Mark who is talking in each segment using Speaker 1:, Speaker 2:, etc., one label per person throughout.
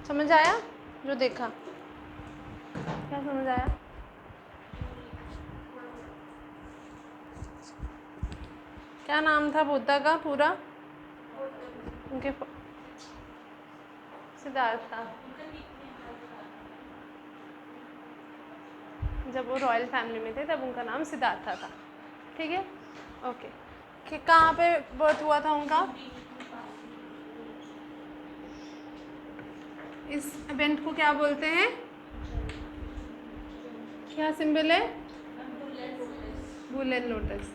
Speaker 1: समझ आया जो देखा? क्या समझ आया? क्या नाम था बुद्धा का पूरा? उनके सिद्धार्था। जब वो रॉयल फैमिली में थे तब उनका नाम सिद्धार्था था। ठीक है, ओके। कि कहाँ पे बर्थ हुआ था उनका? इस इवेंट को क्या बोलते हैं? क्या सिंबल है? Bull and lotus.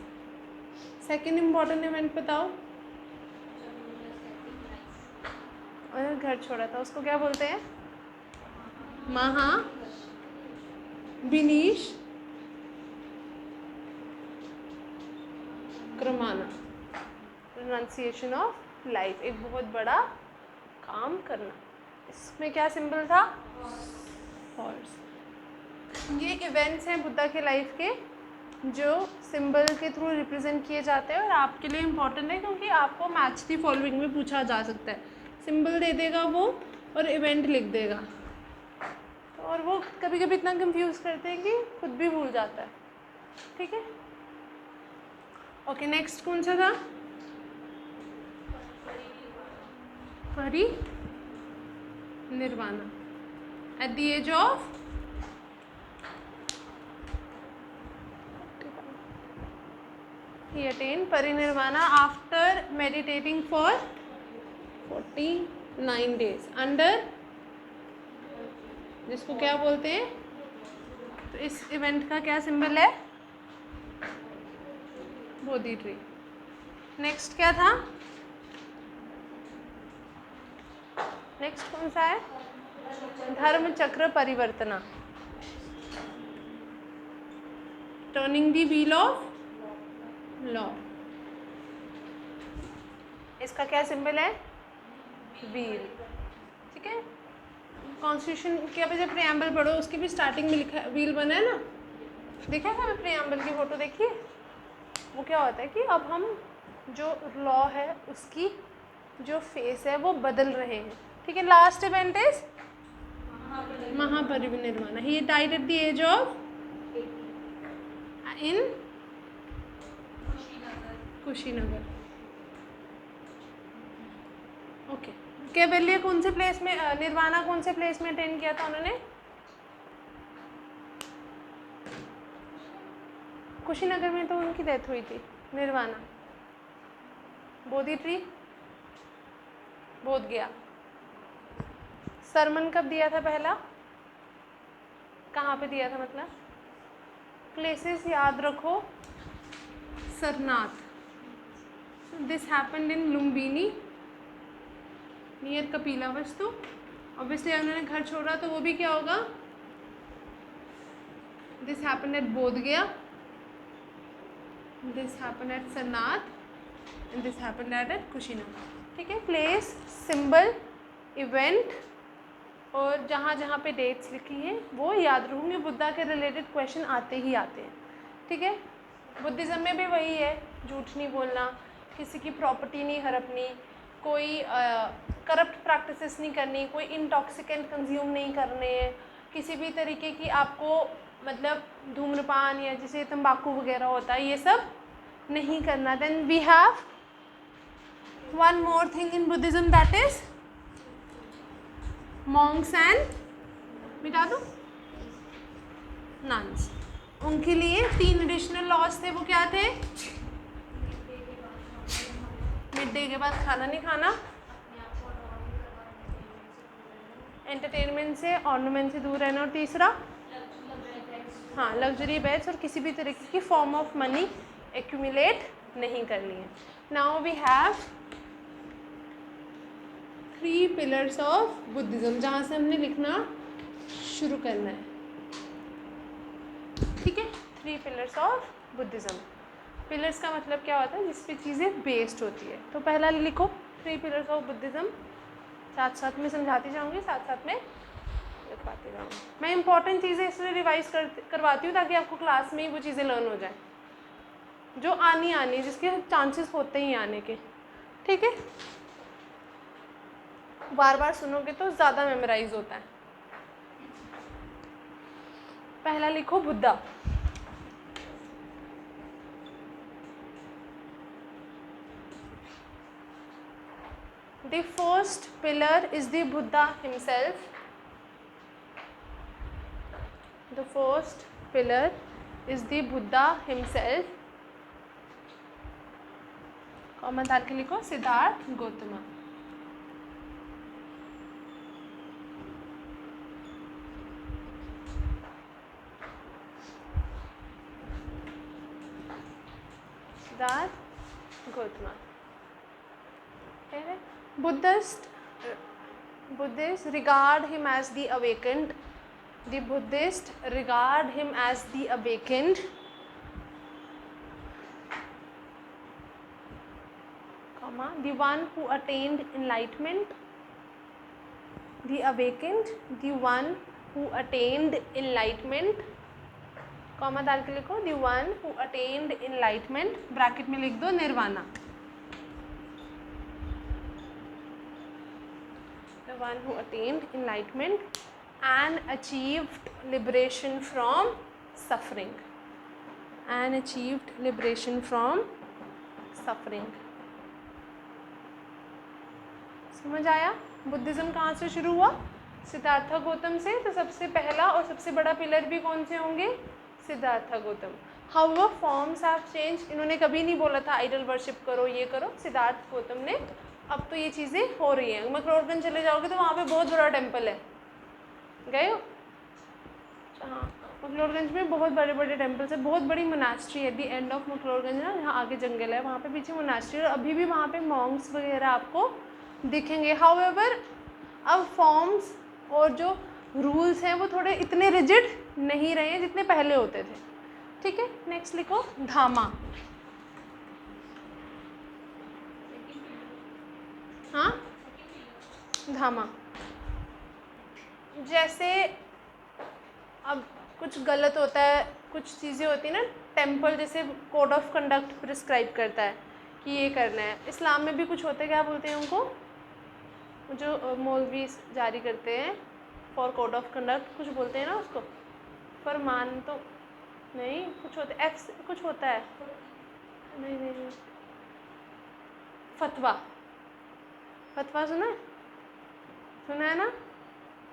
Speaker 1: Second important event बताओ। और घर छोड़ा था उसको क्या बोलते हैं? महा विनीश क्रमाना, प्रोनाउंसिएशन ऑफ लाइफ, एक बहुत बड़ा काम करना। इसमें क्या सिंबल था? हॉर्स। ये इवेंट्स हैं बुद्धा के लाइफ के जो सिंबल के थ्रू रिप्रेजेंट किए जाते हैं और आपके लिए इम्पॉर्टेंट है क्योंकि आपको मैच दी फॉलोइंग में पूछा जा सकता है। सिंबल दे देगा वो और इवेंट लिख देगा, और वो कभी कभी इतना कंफ्यूज करते हैं कि खुद भी भूल जाता है। ठीक है, ओके। नेक्स्ट कौन सा था? Parinirvana. At the age of he attained parinirvana after meditating for 49 days under, जिसको क्या बोलते हैं? तो इस इवेंट का क्या सिंबल है? बोधि ट्री। नेक्स्ट क्या था? नेक्स्ट कौन सा है? Dharma Chakra Parivartana, turning the wheel of law. इसका क्या सिंबल है? व्हील। ठीक है, कॉन्स्टिट्यूशन के अभी जब प्रियम्बल पढ़ो उसकी भी स्टार्टिंग में लिखा व्हील बना है ना, देखा था? प्रियम्बल की फोटो देखिए। वो क्या होता है कि अब हम जो लॉ है उसकी जो फेस है वो बदल रहे हैं। ठीक है, last event is Mahaparinirvana. He died at the age of in Kushinagar. Okay, Kaivalya कौन से प्लेस में, निर्वाणा कौन से प्लेस में अटेंड किया था उन्होंने? कुशीनगर में तो उनकी डेथ हुई थी। निर्वाणा बोधि ट्री, बोध गया। सरमन कब दिया था पहला? कहाँ पे दिया था? मतलब प्लेसेस याद रखो। Sarnath, this happened in Lumbini near Kapilavastu. Obviously उन्होंने घर छोड़ा तो वो भी क्या होगा? दिस हैपेंड एट बोध गया, this happened at Sarnath and this happened at Kushinagar. ठीक है, प्लेस, सिंबल, इवेंट और जहाँ जहाँ पे डेट्स लिखी हैं वो याद रखूँगी। बुद्धा के रिलेटेड क्वेश्चन आते ही आते हैं। ठीक है, बुद्धिज़्म में भी वही है, झूठ नहीं बोलना, किसी की प्रॉपर्टी नहीं हड़पनी, कोई करप्ट प्रैक्टिसेस नहीं करनी, कोई इंटॉक्सिकेंट कंज्यूम नहीं करने हैं, किसी भी तरीके की आपको मतलब धूम्रपान या जैसे तंबाकू वगैरह होता है ये सब नहीं करना। Then we have one more thing in Buddhism that is monks and, मिटा दो, नन्स। उनके लिए 3 एडिशनल लॉज थे। वो क्या थे? मिड डे के बाद खाना नहीं खाना, एंटरटेनमेंट से, ऑर्नामेंट से दूर रहना, और तीसरा हाँ लग्जरी बेड्स, और किसी भी तरीके की फॉर्म ऑफ मनी एक्यूमुलेट नहीं करनी है। Now we have 3 pillars of Buddhism, जहाँ से हमने लिखना शुरू करना है। ठीक है, 3 पिलर्स ऑफ बुद्धिज़्म। पिलर्स का मतलब क्या होता है? जिस पे चीज़ें बेस्ड होती है। तो पहला लिखो 3 पिलर्स ऑफ बुद्धिज़्म, साथ साथ में समझाती जाऊँगी, साथ साथ में लिखवाती जाऊँगी। मैं इंपॉर्टेंट चीज़ें इसलिए रिवाइज करवाती हूँ ताकि आपको क्लास में ही वो चीज़ें लर्न हो जाए जो आनी जिसके चांसेस होते ही आने के। ठीक है, बार बार सुनोगे तो ज़्यादा मेमोराइज होता है। पहला लिखो Buddha. The first pillar is the Buddha himself. The first pillar is the Buddha himself. Comma डाल के लिखो Siddharth Gautam. Siddharth Gautam. Buddhists regard him as the awakened. The Buddhists regard him as the awakened. Comma, the one who attained enlightenment. The awakened, the one who attained enlightenment. Comma डाल के लिखो the one who attained enlightenment. Bracket में लिख दो nirvana. The one who attained enlightenment and achieved liberation from suffering. And achieved liberation from suffering. समझ आया? Buddhism कहाँ से शुरू हुआ? सिद्धार्थ गौतम से. तो सबसे पहला और सबसे बड़ा पिलर भी कौन से होंगे? Siddharth Gautam. However forms have change. इन्होंने कभी नहीं बोला था आइडल वर्शिप करो, ये करो. सिद्धार्थ गौतम ने. अब तो ये चीज़ें हो रही हैं. मैक्लोडगंज चले जाओगे तो वहाँ पे बहुत बड़ा टेम्पल है. गए हो? हाँ, मैक्लोडगंज में बहुत बड़े बड़े टेम्पल्स है. बहुत बड़ी मोनास्ट्री है. दी एंड ऑफ मैक्लोडगंज ना, जहाँ आगे जंगल है, वहाँ पे पीछे मोनास्ट्री है. और अभी भी वहाँ पे मॉन्क्स वगैरह आपको दिखेंगे. हाउएवर अब फॉर्म्स और जो रूल्स हैं वो थोड़े इतने रिजिड नहीं रहे हैं जितने पहले होते थे. ठीक है, नेक्स्ट लिखो धामा. हाँ, धामा. जैसे अब कुछ गलत होता है, कुछ चीज़ें होती हैं ना, टेम्पल जैसे कोड ऑफ कंडक्ट प्रिस्क्राइब करता है कि ये करना है. इस्लाम में भी कुछ होता है, क्या बोलते हैं उनको, जो मौलवी जारी करते हैं फॉर कोड ऑफ कंडक्ट, कुछ बोलते हैं ना उसको. फरमान तो नहीं, कुछ होता है, कुछ होता है. नहीं नहीं नहीं, फतवा. फतवा सुना है? सुना है ना?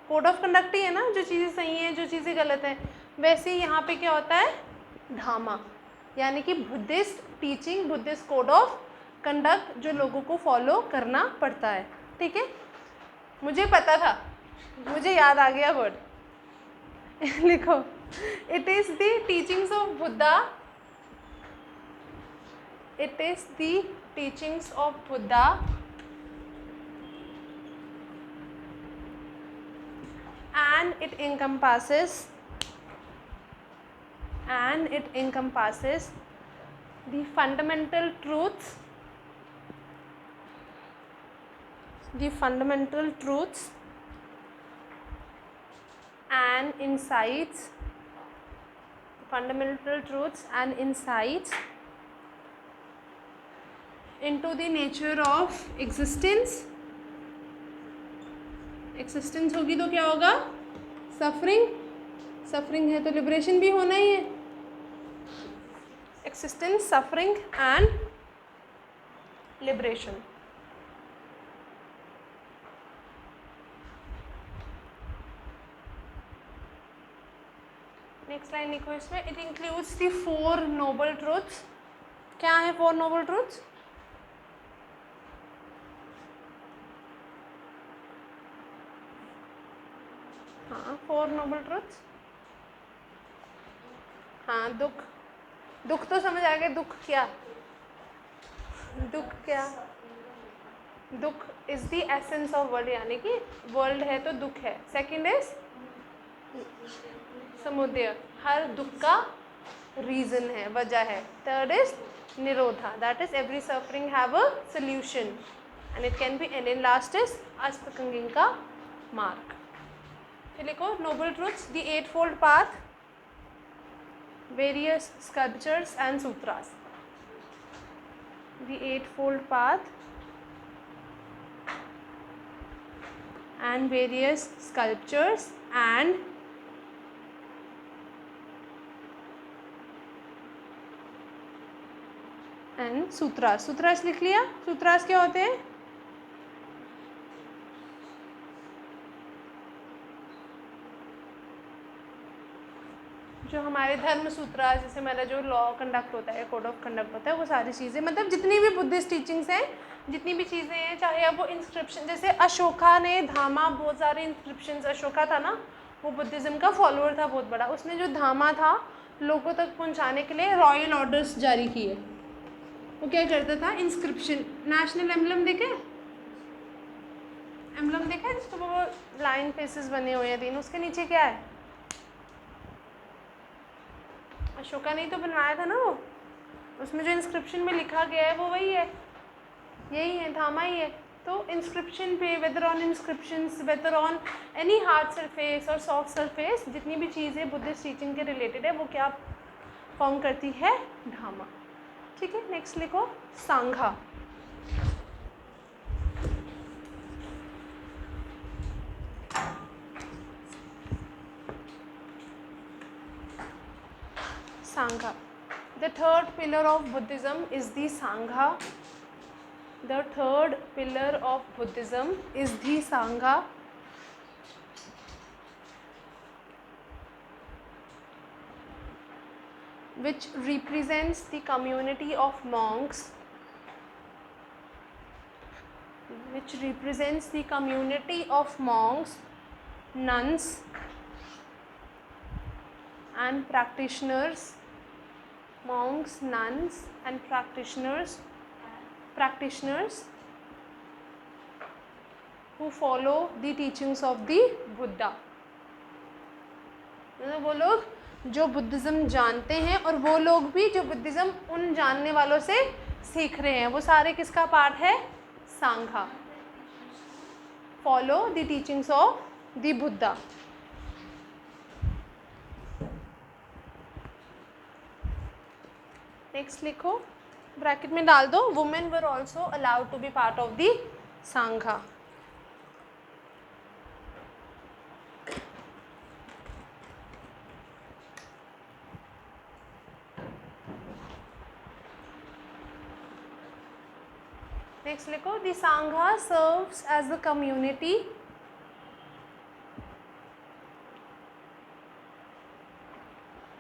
Speaker 1: कोड ऑफ कंडक्ट ही है ना, जो चीज़ें सही हैं, जो चीज़ें गलत हैं. वैसे ही यहाँ पे क्या होता है? धामा, यानी कि Buddhist teaching, Buddhist code of conduct जो लोगों को फॉलो करना पड़ता है. ठीक है, मुझे पता था, मुझे याद आ गया वर्ड. लिखो, it is the teachings of Buddha. It is the teachings of Buddha and it encompasses the fundamental truths and insights into the nature of existence. Existence होगी तो क्या होगा? सफरिंग है तो लिबरेशन भी होना ही है. Existence, suffering and liberation. Next line लिखो इसमें. It includes the 4 noble truths. क्या है 4 नोबल ट्रूथ्स? हाँ, 4 नोबल ट्रूथ्स. हाँ, दुख तो समझ आ गया. दुख क्या? दुख is the essence of world, यानी कि वर्ल्ड है तो दुख है. सेकंड इज समुदय, हर दुख का रीजन है, वजह है. Third is Nirodha, that is every suffering have a solution and it can be end. Last is अष्टकंगिन का मार्ग. लिखो noble truths, the 8-fold path, various sculptures and sutras. The 8-fold path, and various sculptures and सूत्रास. सूत्रास लिख लिया. सूत्रास क्या होते हैं? जो हमारे धर्म सूत्र, जैसे मेरा जो लॉ कंडक्ट होता है, कोड ऑफ कंडक्ट होता है, वो सारी चीज़ें, मतलब जितनी भी बुद्धिस्ट टीचिंग्स हैं, जितनी भी चीज़ें हैं, चाहे अब वो इंस्क्रिप्शन, जैसे अशोका ने धामा, बहुत सारे इंस्क्रिप्शंस, अशोका था ना, वो बुद्धिज़्म का फॉलोअर था बहुत बड़ा. उसने जो धामा था लोगों तक पहुंचाने के लिए रॉयल ऑर्डर्स जारी किए. वो क्या करता था? इंस्क्रिप्शन. नेशनल एम्बलम देखे? एम्बलम देखा है जिसको वो लाइन फेसेस बने हुए हैं 3, उसके नीचे क्या है? अशोका ने ही तो बनवाया था ना वो. उसमें जो इंस्क्रिप्शन में लिखा गया है वो वही है, यही है, धामा ही है. तो इंस्क्रिप्शन पे, whether on inscriptions, whether on any hard surface और सॉफ्ट सरफेस, जितनी भी चीज़ें बुद्धिस्ट टीचिंग के रिलेटेड है वो क्या फॉर्म करती है? धामा. ठीक है. नेक्स्ट लिखो Sangha. Sangha. The third pillar of Buddhism is the Sangha. The third pillar of Buddhism is the Sangha. Which represents the community of monks. Which represents the community of monks, nuns, and practitioners. Monks, nuns, and practitioners who follow the teachings of the Buddha. मतलब वो लोग जो Buddhism जानते हैं और वो लोग भी जो बुद्धिज़्म उन जानने वालों से सीख रहे हैं, वो सारे किसका पार्ट है? Sangha. Follow the teachings of the Buddha. Next लिखो, ब्रैकेट में डाल दो, women were also allowed to be part of the Sangha. Next लिखो, the Sangha serves as the community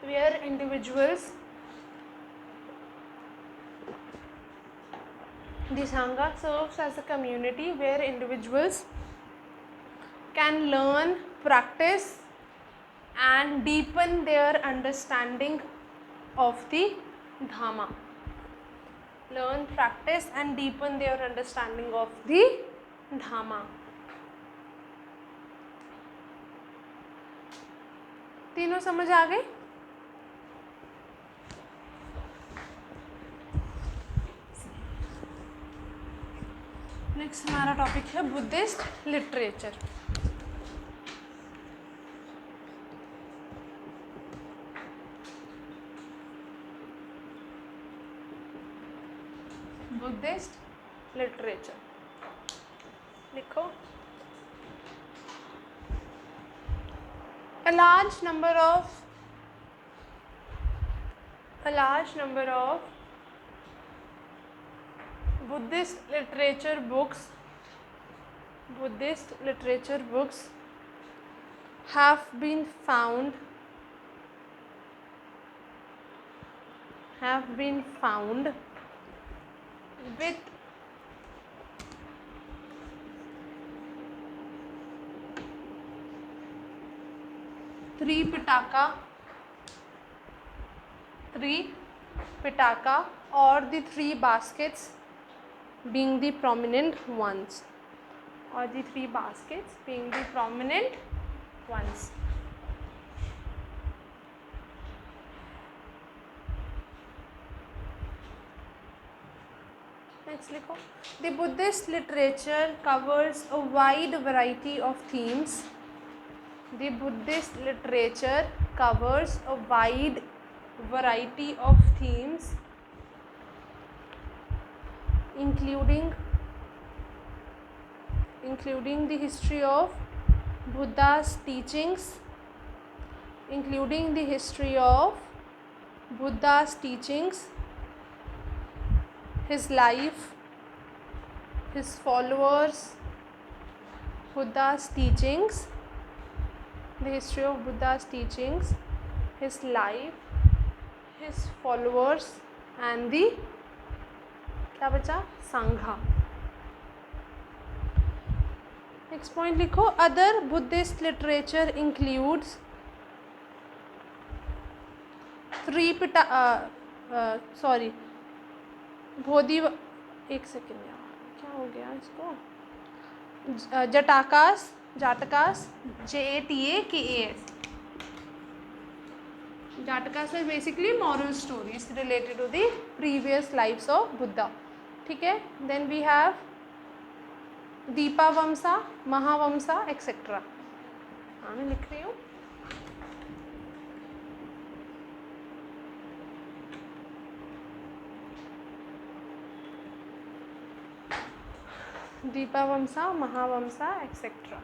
Speaker 1: where individuals. The Sangha serves as a community where individuals can learn, practice, and deepen their understanding of the Dhamma. Learn, practice, and deepen their understanding of the Dhamma. तीनों समझ आ गए? Next हमारा topic है Buddhist literature. Buddhist literature लिखो. A large number of Buddhist literature books have been found with three Pitaka or the three baskets being the prominent ones. Next लिखो. The Buddhist literature covers a wide variety of themes. including the history of Buddha's teachings, including the history of Buddha's teachings, his life, his followers, Buddha's teachings, the history of Buddha's teachings, his life, his followers and the क्या बचा संघा. Next point लिखो. Other Buddhist literature includes बोधि. एक second यार, क्या हो गया इसको. जाटकास JATAKAS. Jatakas are basically moral stories related to the previous lives of Buddha. ठीक है. Then we have Dipavamsa, Mahavamsa etcetera. हाँ मैं लिख रही हूँ. दीपावमसा, महावमसा एक्सेट्रा.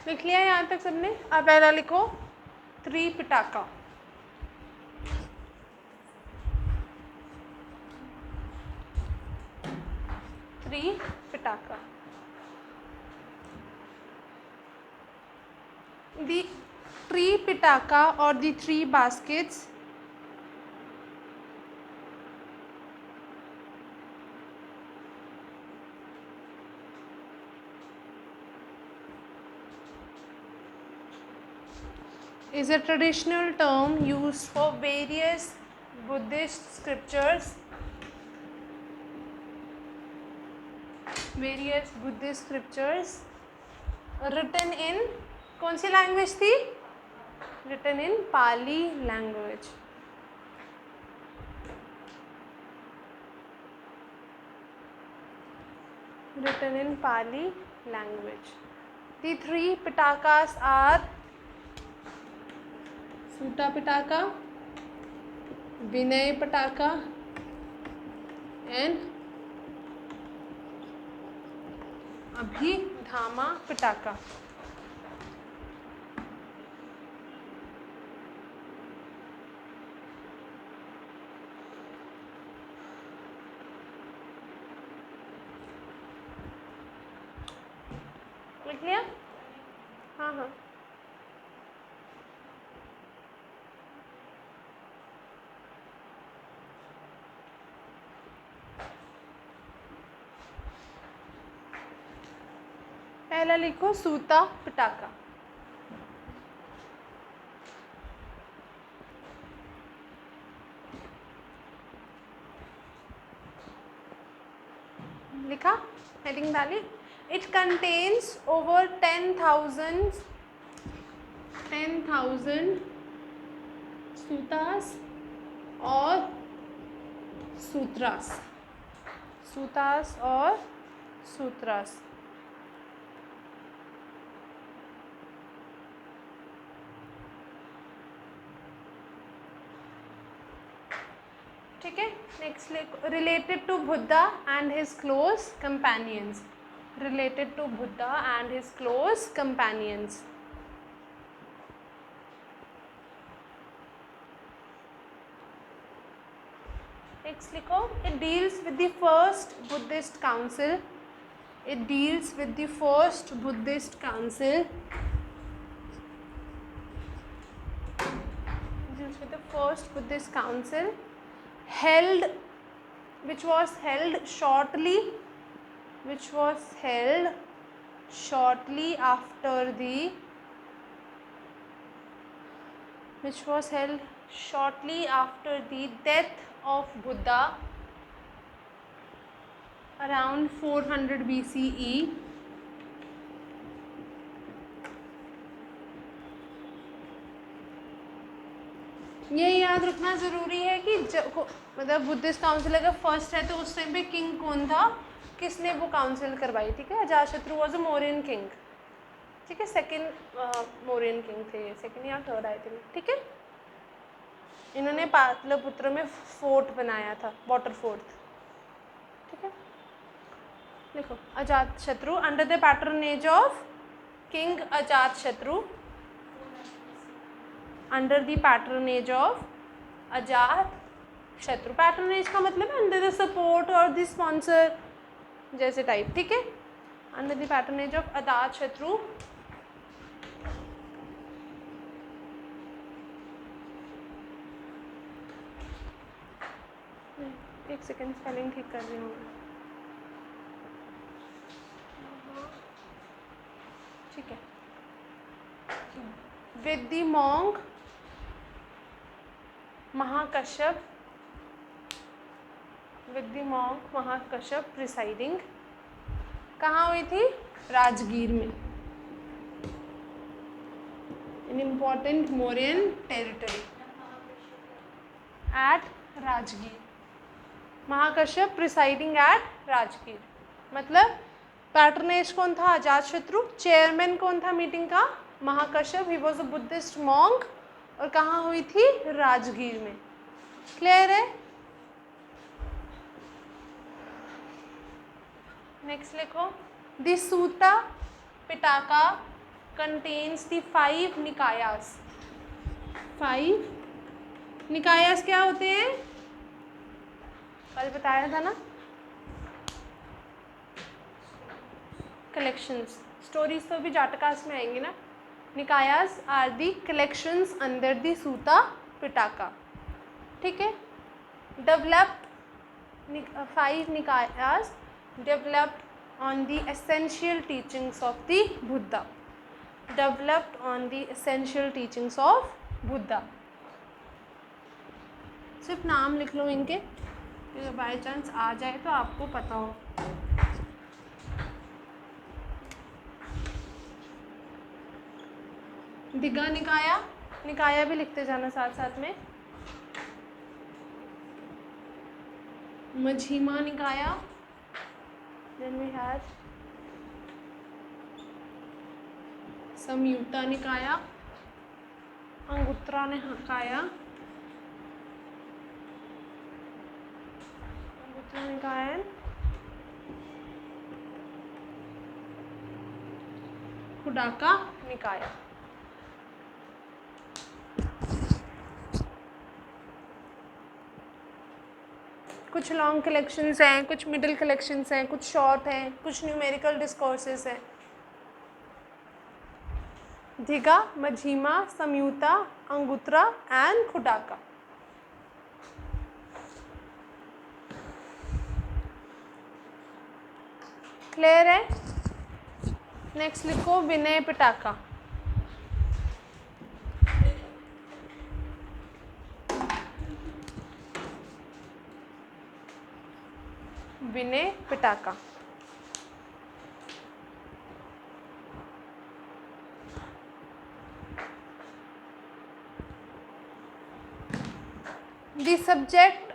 Speaker 1: लिख लिया यहाँ तक सबने. अब पहला लिखो Tripitaka. Tripitaka. The Tripitaka or the three baskets is a traditional term used for various Buddhist scriptures. Various Buddhist scriptures written in कौन सी लैंग्वेज थी. written in Pali language. written in Pali language. The three Pitakas are Sutta Pitaka, Vinay Pitaka and Abhidhamma Pitaka. लिख लिया. हाँ हाँ. पहला लिखो सूता पिटाका. लिखा. हेडिंग डाली. It contains over 10,000 सूतास और सूत्रास. सूतास और सूत्रास. ठीक है. Next related to Buddha and his close companions. related to Buddha and his close companions. Next लिखो. It deals with the first Buddhist council. It deals with the first Buddhist council. It deals with the first Buddhist council held, which was held shortly after the death of Buddha around 400 BCE. ये याद रखना ज़रूरी है कि मतलब Buddhist council अगर first है तो उस टाइम पे किंग कौन था, किसने वो काउंसिल करवाई. ठीक है. Ajatashatru was a Mauryan king. ठीक है. सेकंड मौर्यन किंग थे, सेकंड या थर्ड आई थिंक. ठीक है. इन्होंने पाटलिपुत्र में फोर्ट बनाया था, वाटर फोर्ट. ठीक है, देखो Ajatashatru under the patronage of king Ajatashatru, under the patronage of अजात शत्रु। पैटर्नेज का मतलब है अंडर द सपोर्ट और द स्पॉन्सर जैसे टाइप, ठीक है। अंडर द पैटर्नेज ऑफ अजात शत्रु एक सेकेंड स्पेलिंग ठीक कर रही हूँ। ठीक है, with the monk Mahakashyapa, with the monk Mahakashyapa presiding, कहाँ हुई थी? राजगीर में, in important Mauryan territory at Rajgir. Mahakashyapa presiding at Rajgir, मतलब पैटर्नेज कौन था? अजातशत्रु। चेयरमैन कौन था मीटिंग का? Mahakashyap. He was a Buddhist monk, और कहाँ हुई थी? राजगीर में। क्लियर है? नेक्स्ट लिखो, द सूता पिटाका कंटेन्स द 5 निकायास। 5 निकायास क्या होते हैं? कल बताया था ना, कलेक्शंस। स्टोरीज तो भी जाटकास में आएंगी ना। Nikayas are the collections under the Sutta Pitaka, ठीक है। Developed 5 Nikayas developed on the essential teachings of the Buddha, developed on the essential teachings of Buddha. सिर्फ नाम लिख लो इनके, बाई चांस आ जाए तो आपको पता हो। दिग्गा निकाया, निकाया भी लिखते जाना साथ साथ में। मझीमा निकाया, देन वी हैव संयुक्ता निकाया, अंगुत्रा निकाया, अंगुत्रा निकाय, कुडाका निकाया। कुछ लॉन्ग कलेक्शंस हैं, कुछ मिडिल कलेक्शंस हैं, कुछ शॉर्ट हैं, कुछ न्यूमेरिकल डिस्कोर्सेस हैं। दिगा, मझीमा, संयुता, अंगुत्रा एंड खुडाका। क्लियर है? नेक्स्ट लिखो Vinaya Pitaka. Vinaya Pitaka. The subject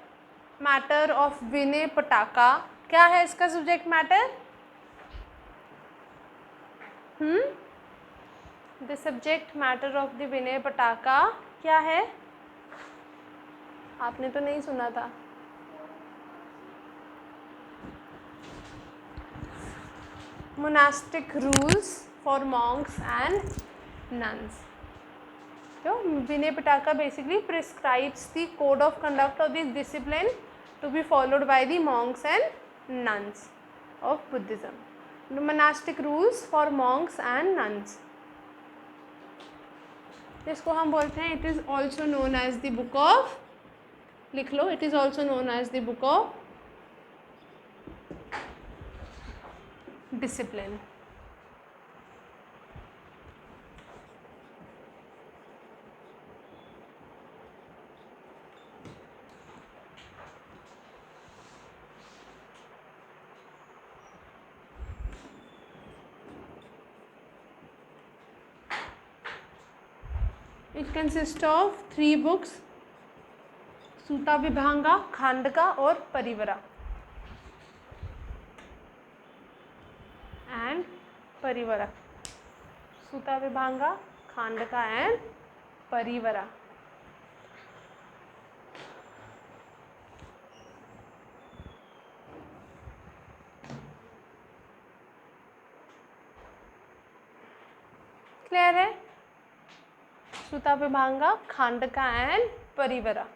Speaker 1: matter of Vinaya Pitaka, क्या है इसका subject matter? The subject matter of the Vinaya Pitaka क्या है? आपने तो नहीं सुना था। Monastic rules for monks and nuns. तो Vinaya Pitaka basically prescribes the code of conduct of this discipline to be followed by the monks and nuns of Buddhism. Monastic rules for monks and nuns, इसको हम बोलते हैं, it is also known as the book of, लिख लो, it is also known as the book of discipline. It consists of 3 books, सूता विभांगा, खांडका और परिवरा, and परिवरा। सूता विभांगा, खांडका and परिवरा। Clear है? सूता विभांगा, खांडका एंड परिवरा।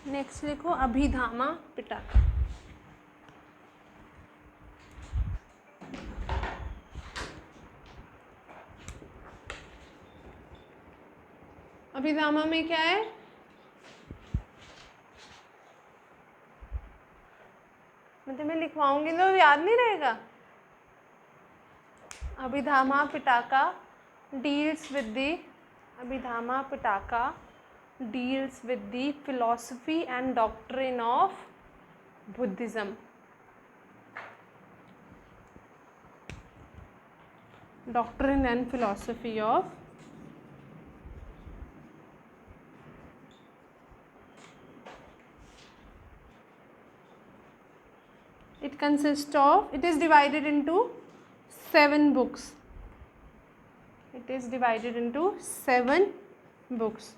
Speaker 1: नेक्स्ट लिखो अभिधामा पिटाका। अभिधामा में क्या है? मतलब मैं लिखवाऊंगी तो याद नहीं रहेगा। Abhidhamma Pitaka deals with the Abhidhamma Pitaka deals with the philosophy and doctrine of Buddhism. Doctrine and philosophy of it consists of, it is divided into 7 books. It is divided into 7 books.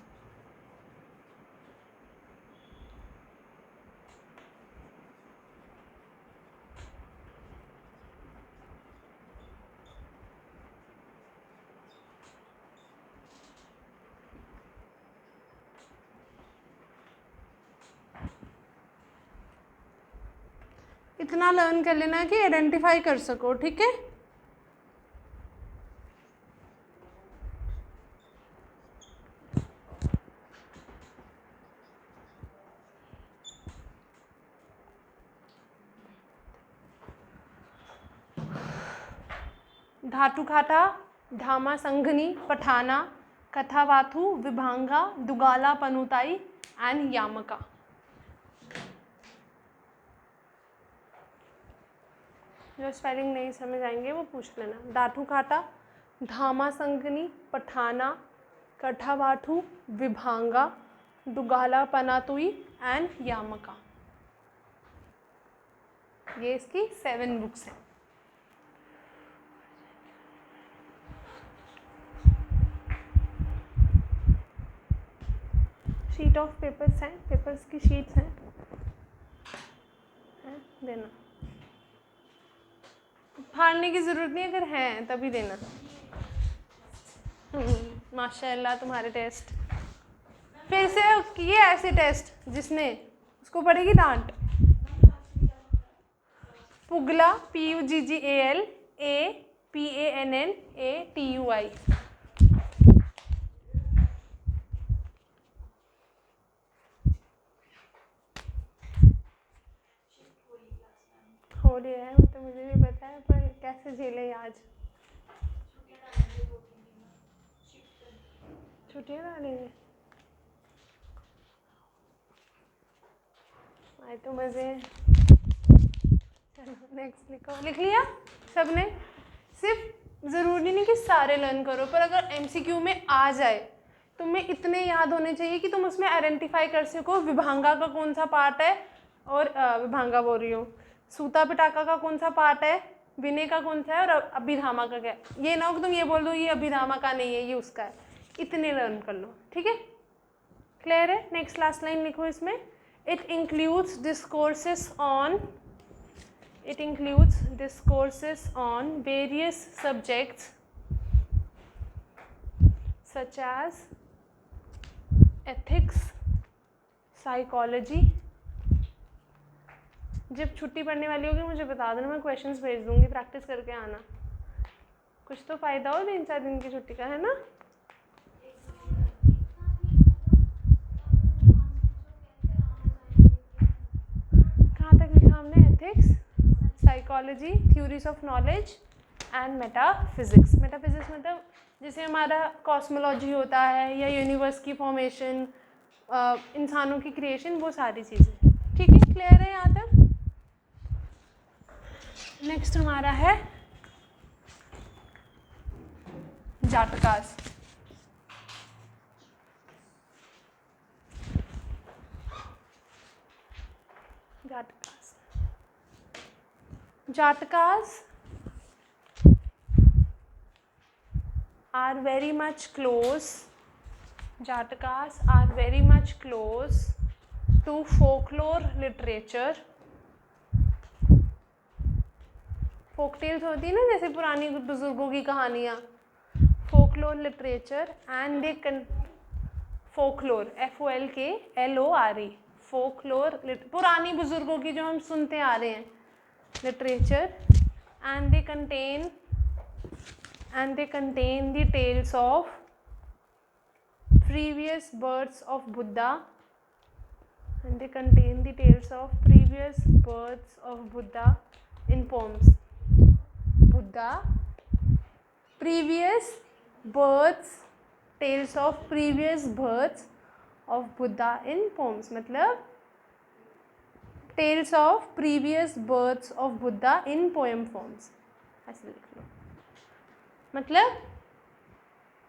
Speaker 1: इतना लर्न कर लेना कि आइडेंटिफाई कर सको, ठीक है? धातुखाटा, धामा संघनी, पठाना, कथावाथु, विभांगा, दुगाला पनुताई एंड यामका। जो स्पेलिंग नहीं समझ आएंगे वो पूछ लेना। धातुखाटा, धामा संघनी, पठाना, कठावाठू, विभांगा, दुगाला पनातुई एंड यामका। ये इसकी 7 बुक्स हैं। शीट ऑफ पेपर्स हैं, पेपर्स की शीट्स हैं, देना। फाड़ने की ज़रूरत नहीं, अगर हैं तभी देना। माशाल्लाह तुम्हारे टेस्ट। फिर से किए ऐसे टेस्ट जिसने, उसको पड़ेगी डांट। पुगला PUGGAL APANNATUI। हो रही है वो तो मुझे भी पता है, पर कैसे झेले आज। छुट्टियाँ डालेंगे, आए तो मज़े। चलो नेक्स्ट लिखो। लिख लिया सबने? सिर्फ ज़रूरी नहीं कि सारे लर्न करो, पर अगर MCQ में आ जाए तुम्हें इतने याद होने चाहिए कि तुम उसमें आइडेंटिफाई कर सको विभांगा का कौन सा पार्ट है, और विभांगा बोल रही हूँ, सूता पिटाका का कौन सा पार्ट है, विनय का कौन सा है, और अभिधामा का क्या है। ये ना हो कि तुम ये बोल दो ये अभिधामा का नहीं है, ये उसका है। इतने लर्न कर लो, ठीक है? क्लियर है? नेक्स्ट लास्ट लाइन लिखो इसमें। It includes discourses on various subjects such as ethics, psychology. जब छुट्टी पड़ने वाली होगी मुझे बता देना, मैं क्वेश्चंस भेज दूंगी, प्रैक्टिस करके आना। कुछ तो फ़ायदा हो 3-4 दिन की छुट्टी का, है ना? कहाँ तक लिखा हमने? Ethics, psychology, theories of knowledge and metaphysics. Metaphysics मतलब जैसे हमारा कॉस्मोलॉजी होता है, या यूनिवर्स की फॉर्मेशन, इंसानों की क्रिएशन, वो सारी चीज़ें। ठीक है? क्लियर है यहाँ तक? नेक्स्ट हमारा है जाटकास। Jatakas are very much close. Jatakas are very much close to folklore literature folk tales होती है ना, जैसे पुरानी बुजुर्गों की कहानियाँ, folklore literature and A folklore FOLKLORE, folklore पुरानी बुजुर्गों की जो हम सुनते आ रहे हैं, literature, and they contain the tales of previous births of Buddha, and they contain the tales of previous births of Buddha in poems. Buddha, previous births, tales of previous births of Buddha in poems, मतलब tales of previous births of Buddha in poem forms, ऐसे लिख लो। मतलब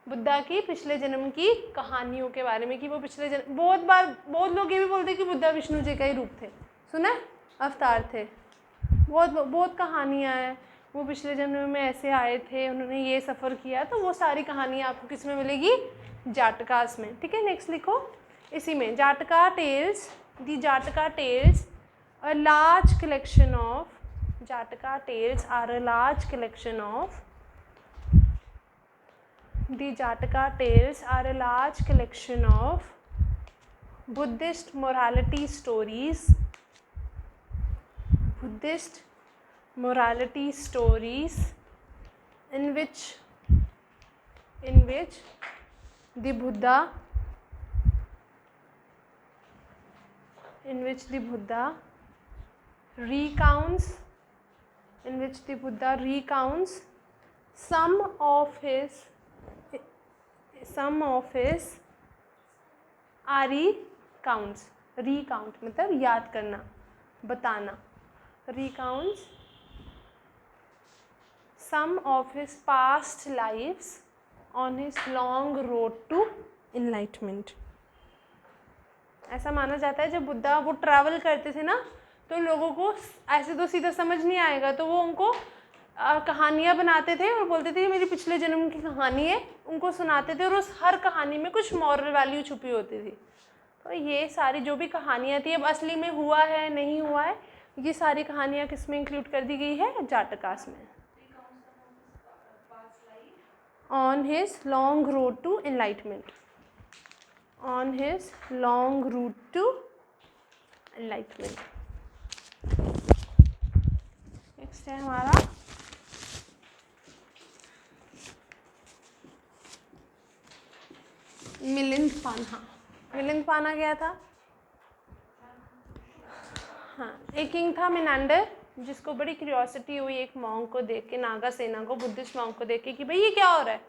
Speaker 1: बुद्धा की पिछले जन्म की कहानियों के बारे में, कि वो पिछले जन्म, बहुत लोग ये भी बोलते हैं कि बुद्धा विष्णु जी का ही रूप थे, सुना, अवतार थे, बहुत कहानियाँ हैं, वो पिछले जन्म में ऐसे आए थे, उन्होंने ये सफ़र किया, तो वो सारी कहानियाँ आपको किस में मिलेगी, जाटकास में। ठीक है, नेक्स्ट लिखो इसी में, Jataka tales, the Jataka tales a large collection of, Jataka tales are a large collection of, the Jataka tales are a large collection of Buddhist morality stories, Buddhist morality stories in which the Buddha recounts some of his recounts, recount मतलब याद करना, बताना, recounts some of his past lives on his long road to enlightenment। ऐसा माना जाता है जब बुद्धा वो ट्रैवल करते थे ना, तो लोगों को ऐसे तो सीधा समझ नहीं आएगा, तो वो उनको कहानियाँ बनाते थे और बोलते थे ये मेरी पिछले जन्म की कहानी है, उनको सुनाते थे, और उस हर कहानी में कुछ मॉरल वैल्यू छुपी होती थी। तो ये सारी जो भी कहानियाँ थी, अब असली में हुआ है नहीं हुआ है, ये सारी कहानियाँ किस में इंक्लूड कर दी गई है, जाटकास में। On his long road to enlightenment, on his long route to enlightenment. Next है हमारा मिलिंद पान्हा। मिलिंद पान्हा क्या था? हाँ, एक किंग था मिनांडर, जिसको बड़ी क्यूरियोसिटी हुई एक मॉन्क को देख के, नागासेना को, बुद्धिस्ट मॉन्क को देख के, कि भाई ये क्या हो रहा है,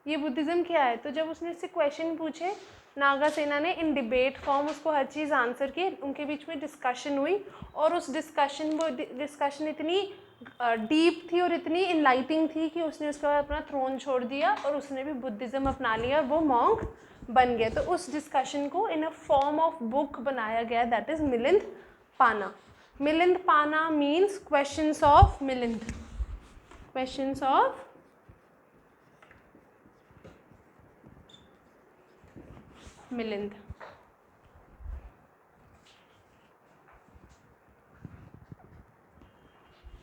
Speaker 1: ये बुद्धिज़्म क्या है। तो जब उसने इससे क्वेश्चन पूछे, नागासेना ने इन डिबेट फॉर्म उसको हर चीज़ आंसर की, उनके बीच में डिस्कशन हुई, और उस डिस्कशन इतनी डीप थी और इतनी इनलाइटिंग थी कि उसने उसके बाद अपना थ्रोन छोड़ दिया और उसने भी बुद्धिज़्म अपना लिया, वो मॉन्क बन गया। तो उस डिस्कशन को in a form of book बनाया गया, that is Milind Panha. Milind Panha means questions of Milind, questions of Milind.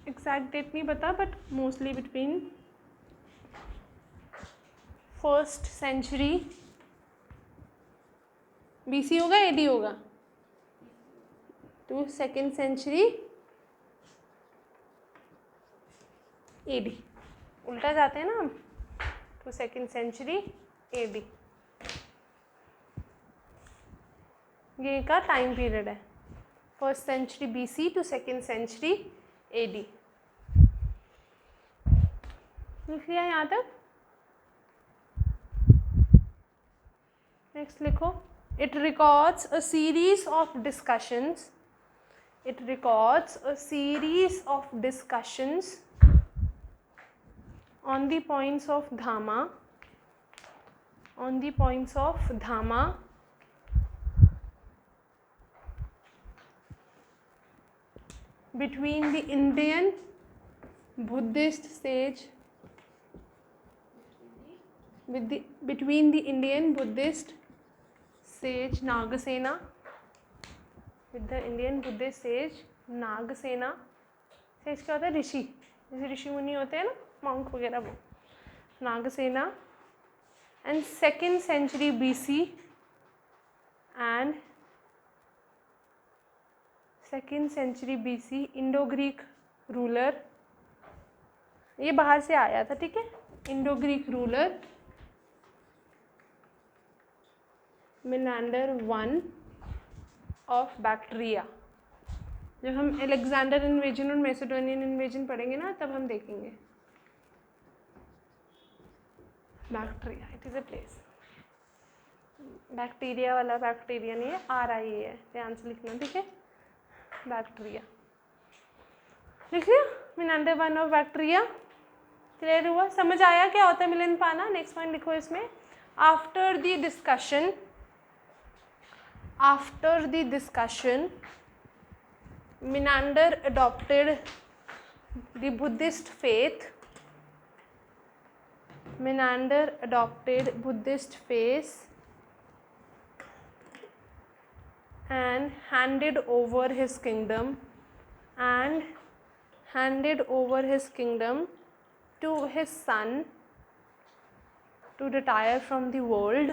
Speaker 1: Exact date नहीं पता, but mostly between 1st century BC होगा, AD होगा, टू 2nd सेंचुरी AD, उल्टा जाते हैं ना हम, टू 2nd सेंचुरी AD, ये का टाइम पीरियड है, 1st century BC to 2nd century AD। लिख लिया यहाँ तक? नेक्स्ट लिखो, it records a series of discussions, it records a series of discussions on the points of Dhamma, on the points of Dhamma between the Indian Buddhist sage, between the Indian Buddhist sage Nagasena, with the Indian Buddhist sage Nagasena। sage क्या होता है? ऋषि, जैसे ऋषि मुनि होते हैं ना, monk वगैरह, वो Nagasena. And 2nd century BC and 2nd century BC Indo Greek ruler, ये बाहर से आया था, ठीक है। Indo Greek ruler Menander 1 of Bactria. जब हम अलेक्जेंडर इन्वेजन और मैसेडोनियन इन्वेजन पढ़ेंगे ना, तब हम देखेंगे। Bactria, it is a place. Bacteria वाला बैक्टीरिया नहीं है, RIA है, ध्यान से लिखना, ठीक है। बैक्टीरिया लिख लिया, मिनांडर 1 ऑफ बैक्टीरिया। क्लियर हुआ, समझ आया क्या होता है मिलन पाना। नेक्स्ट पॉइंट लिखो इसमें, after the discussion Menander adopted the Buddhist faith. Menander adopted Buddhist faith and handed over his kingdom to his son to retire from the world.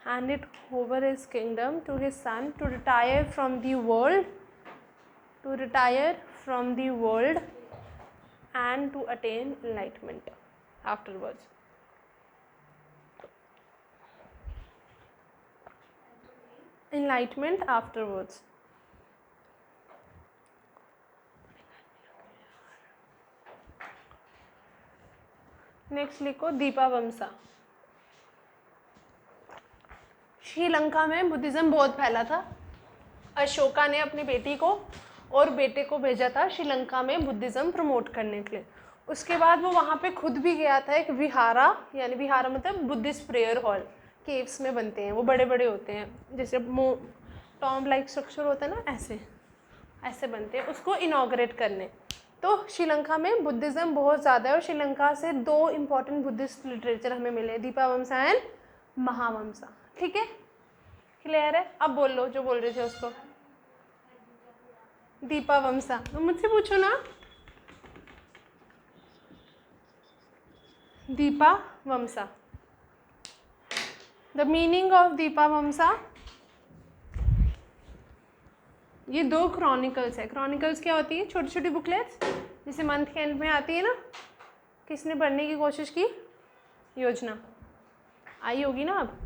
Speaker 1: Handed over his kingdom to his son to retire from the world, and to attain enlightenment afterwards. Enlightenment afterwards. Next लिखो दीपावमसा। श्रीलंका में Buddhism बहुत फैला था। अशोका ने अपनी बेटी को और बेटे को भेजा था श्रीलंका में बुद्धिज़्म प्रमोट करने के लिए। उसके बाद वो वहाँ पे खुद भी गया था, एक विहारा, यानी विहारा मतलब बुद्धिस्ट प्रेयर हॉल, केव्स में बनते हैं, वो बड़े बड़े होते हैं, जैसे टॉम लाइक स्ट्रक्चर होता है ना, ऐसे बनते हैं, उसको इनॉग्रेट करने। तो श्रीलंका में बुद्धिज़्म बहुत ज़्यादा है और श्रीलंका से 2 इम्पॉर्टेंट बुद्धिस्ट लिटरेचर हमें मिले, दीपावमसा एंड महावमसा। ठीक है, क्लियर है। अब बोल लो जो बोल रहे थे उसको। दीपावमसा, तो मुझसे पूछो ना। दीपावमसा, द मीनिंग ऑफ दीपावमसा, ये 2 क्रॉनिकल्स है। क्रॉनिकल्स क्या होती है? छोटी छोटी बुकलेट्स, जैसे मंथ के एंड में आती है ना। किसने पढ़ने की कोशिश की? योजना आई होगी ना अब।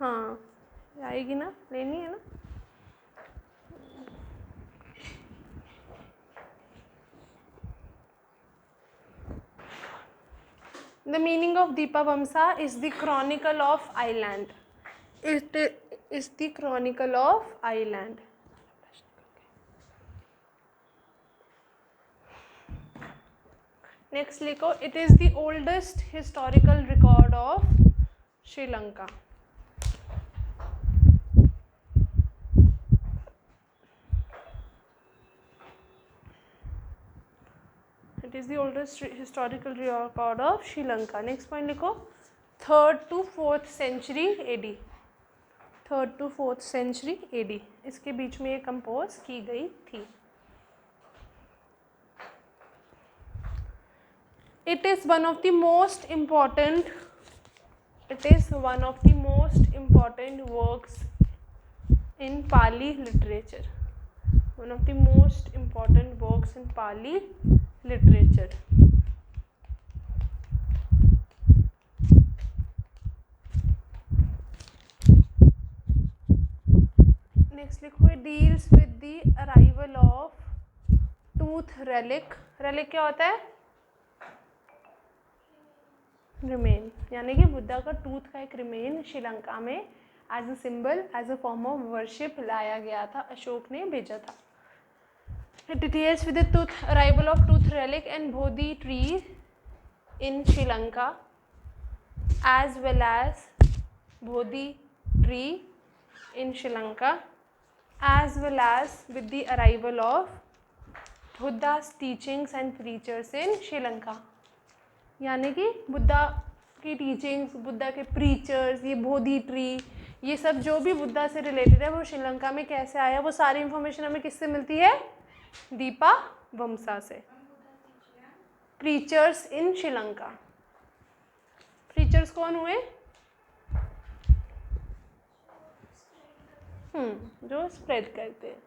Speaker 1: हाँ आएगी ना, लेनी है ना। The meaning of Deepavamsa is the Chronicle of Island. It is the Chronicle of Island. Next लिखो, it is the oldest historical record of Sri Lanka. It is the oldest historical record of Sri Lanka. Next point लिखो, 3rd to 4th century AD. 3rd to 4th century AD, इसके बीच में ये compose की गई थी। It is one of the most important works in Pali literature. One of the most important works in Pali literature. Next लिखो, it deals with the arrival of tooth relic. Relic क्या होता है? Remain, यानी कि बुद्धा का tooth का एक remain Sri Lanka में as a symbol, as a form of worship लाया गया था। अशोक ने भेजा था। It deals with the arrival of tooth relic and Bodhi tree in Sri Lanka, as well as Bodhi tree in Sri Lanka, as well as with the arrival of Buddha's teachings and preachers in Sri Lanka. यानी कि बुद्धा की teachings, Buddha के preachers, ये बोधि tree, ये सब जो भी बुद्धा से रिलेटेड है वो श्रीलंका में कैसे आया, वो सारी इंफॉर्मेशन हमें किससे मिलती है? दीपावमसा से। प्रीचर्स इन श्रीलंका, प्रीचर्स कौन हुए? जो स्प्रेड करते हैं,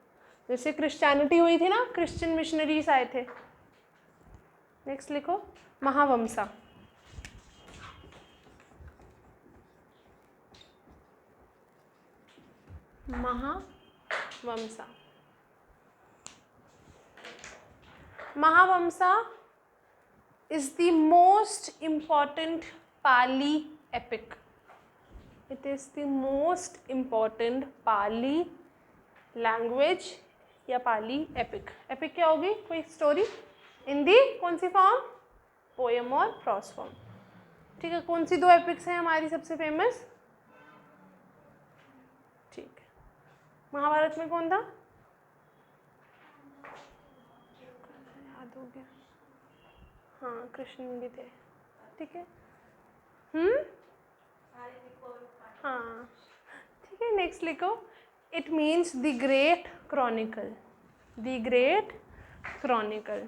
Speaker 1: जैसे क्रिश्चियनिटी हुई थी ना, क्रिश्चियन मिशनरीज आए थे। नेक्स्ट लिखो महावमसा। महावमसा, महावमसा is the most important Pali epic. It is the most important Pali language या Pali epic. Epic क्या होगी? कोई स्टोरी इन दी कौन सी फॉर्म? पोएम और प्रॉस फॉर्म। ठीक है, कौन सी दो एपिक्स हैं हमारी सबसे फेमस? ठीक है, महाभारत में कौन था? याद हो गया, हाँ कृष्ण भी थे। ठीक है, हाँ ठीक है। नेक्स्ट लिखो, it means the great chronicle, the great chronicle.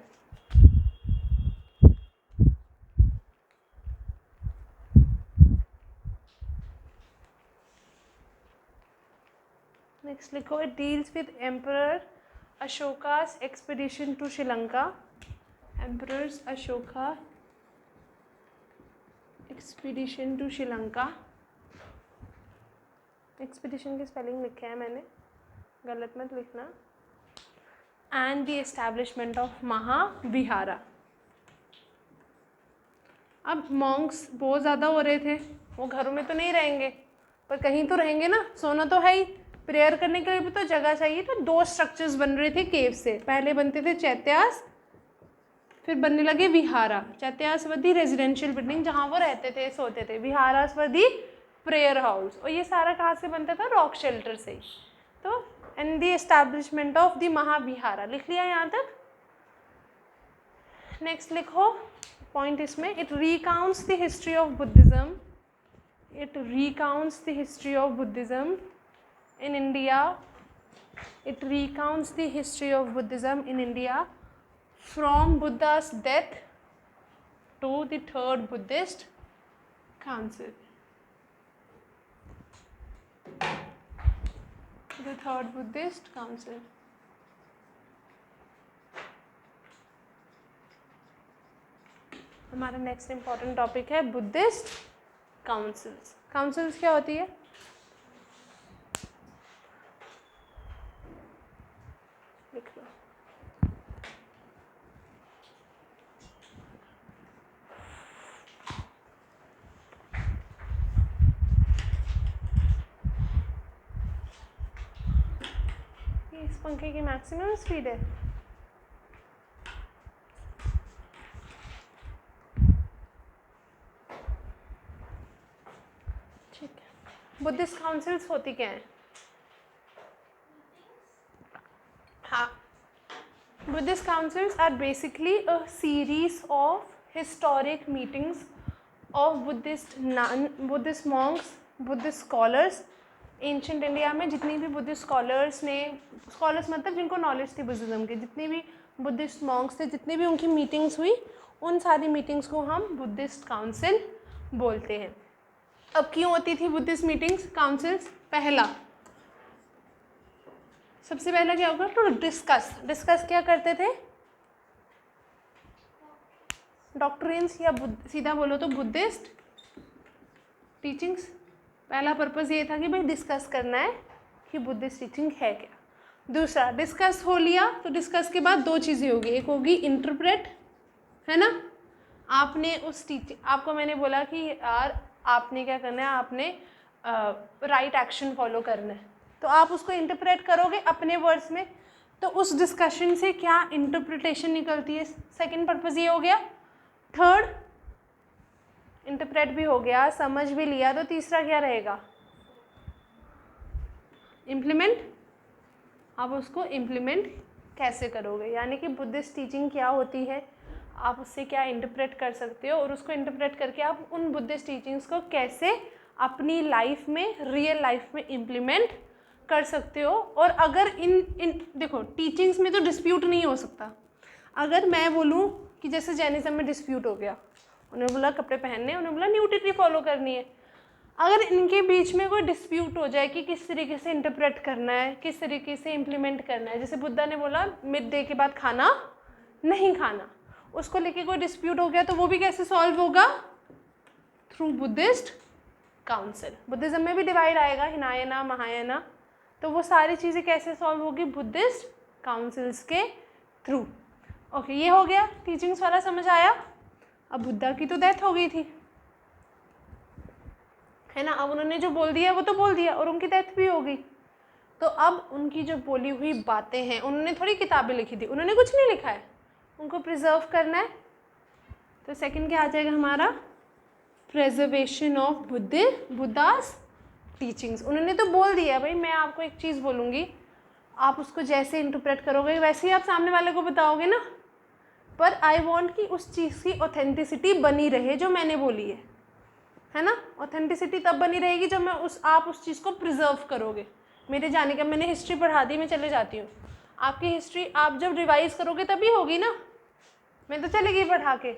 Speaker 1: Next लिखो, it deals with emperor Ashoka's expedition to Sri Lanka, emperor's Ashoka expedition to Sri Lanka. Expedition की स्पेलिंग लिखे है मैंने, गलत मत लिखना। And the establishment of Mahavihara. अब मॉन्क्स बहुत ज़्यादा हो रहे थे, वो घरों में तो नहीं रहेंगे पर कहीं तो रहेंगे ना, सोना तो है ही, प्रेयर करने के लिए भी तो जगह चाहिए। तो दो स्ट्रक्चर्स बन रहे थे केव से, पहले बनते थे चैत्यास, फिर बनने लगे विहारा। चैत्यास वर दी रेजिडेंशियल बिल्डिंग जहाँ वो रहते थे, सोते थे। विहारास वर दी प्रेयर हाउस। और ये सारा कहाँ से बनता था? रॉक शेल्टर से ही। तो and the establishment of the Mahavihara लिख लिया यहाँ तक। नेक्स्ट लिखो पॉइंट इसमें, it recounts the history of Buddhism, it recounts the history of Buddhism in India, it recounts the history of Buddhism in India from Buddha's death to the third Buddhist council. The third Buddhist council. हमारा next important topic है Buddhist councils. Councils क्या होती है? लिख लो। ये इस पंखे की मैक्सिमम स्पीड है। ठीक है, बुद्धिस्ट काउंसिल्स होती क्या है? हाँ, Buddhist councils are basically a series of historic meetings of Buddhist monks, Buddhist scholars. Ancient India में जितनी भी बुद्धिस्ट स्कॉलर्स ने, स्कॉलर्स मतलब जिनको नॉलेज थी बुद्धिज़्म के, जितने भी बुद्धिस्ट मॉन्क्स थे, जितनी भी उनकी मीटिंग्स हुई, उन सारी मीटिंग्स को हम बुद्धिस्ट काउंसिल बोलते हैं। अब क्यों होती थी बुद्धिस्ट मीटिंग्स, काउंसिल्स? पहला, सबसे पहला क्या होगा? टू डिस्कस क्या करते थे? डॉक्ट्रिन्स, या सीधा बोलो तो बुद्धिस्ट टीचिंग्स। पहला पर्पस ये था कि भाई डिस्कस करना है कि बुद्धिस्ट टीचिंग है क्या। दूसरा, डिस्कस हो लिया तो डिस्कस के बाद दो चीज़ें होगी, एक होगी इंटरप्रेट, है ना। आपने उस टीचिंग, आपको मैंने बोला कि यार आपने क्या करना है, आपने राइट एक्शन फॉलो करना है, तो आप उसको इंटरप्रेट करोगे अपने वर्ड्स में। तो उस डिस्कशन से क्या इंटरप्रिटेशन निकलती है, सेकंड पर्पज़ ये हो गया। थर्ड, इंटरप्रेट भी हो गया, समझ भी लिया, तो तीसरा क्या रहेगा? इम्प्लीमेंट। आप उसको इम्प्लीमेंट कैसे करोगे, यानी कि बुद्धिस्ट टीचिंग क्या होती है, आप उससे क्या इंटरप्रेट कर सकते हो और उसको इंटरप्रेट करके आप उन बुद्धिस्ट टीचिंग्स को कैसे अपनी लाइफ में, रियल लाइफ में इम्प्लीमेंट कर सकते हो। और अगर इन देखो, टीचिंग्स में तो डिस्प्यूट नहीं हो सकता। अगर मैं बोलूँ कि जैसे जैनिज्म में डिस्प्यूट हो गया, उन्होंने बोला कपड़े पहनने, उन्होंने बोला न्यूडिटी फॉलो करनी है, अगर इनके बीच में कोई डिस्प्यूट हो जाए कि किस तरीके से इंटरप्रेट करना है, किस तरीके से इम्प्लीमेंट करना है, जैसे बुद्धा ने बोला मिड डे के बाद खाना नहीं खाना, उसको लेके कोई डिस्प्यूट हो गया, तो वो भी कैसे सॉल्व होगा? Through Buddhist council. बुद्धिज्म में भी डिवाइड आएगा, हिनायना, महायाना, तो वो सारी चीज़ें कैसे सॉल्व होगी? बुद्धिस्ट काउंसिल्स के थ्रू। ओके, ये हो गया, टीचिंग्स वाला समझ आया। अब बुद्धा की तो डेथ हो गई थी, है ना, अब उन्होंने जो बोल दिया वो तो बोल दिया और उनकी डेथ भी हो गई। तो अब उनकी जो बोली हुई बातें हैं, उन्होंने थोड़ी किताबें लिखी थी, उन्होंने कुछ नहीं लिखा है, उनको प्रिजर्व करना है। तो सेकंड क्या आ जाएगा हमारा? Preservation of Buddhas teachings. उन्होंने तो बोल दिया भाई, मैं आपको एक चीज़ बोलूँगी, आप उसको जैसे इंटरप्रेट करोगे वैसे ही आप सामने वाले को बताओगे ना, पर आई वॉन्ट कि उस चीज़ की ऑथेंटिसिटी बनी रहे जो मैंने बोली है ना। ऑथेंटिसिटी तब बनी रहेगी जब मैं आप उस चीज़ को प्रिजर्व करोगे। मेरे जाने का, मैंने हिस्ट्री पढ़ा दी, मैं चले जाती हूँ, आपकी हिस्ट्री आप जब रिवाइज करोगे तभी होगी ना, मैं तो चलेगी पढ़ा के।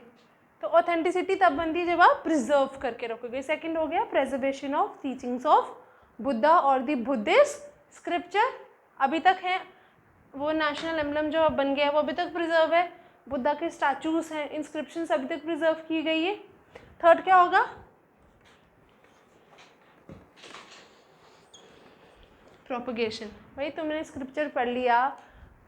Speaker 1: तो ऑथेंटिसिटी तब बनती है जब आप प्रिजर्व करके रखोगे। सेकंड हो गया preservation of teachings of Buddha और द बुद्धिस्ट स्क्रिप्चर। अभी तक है वो नेशनल एम्बलम जो अब बन गया है, वो अभी तक प्रिजर्व है। बुद्धा के स्टैचूज हैं, इंस्क्रिप्शंस अभी तक प्रिजर्व की गई है। थर्ड क्या होगा? प्रोपगेशन। भाई तुमने स्क्रिप्चर पढ़ लिया,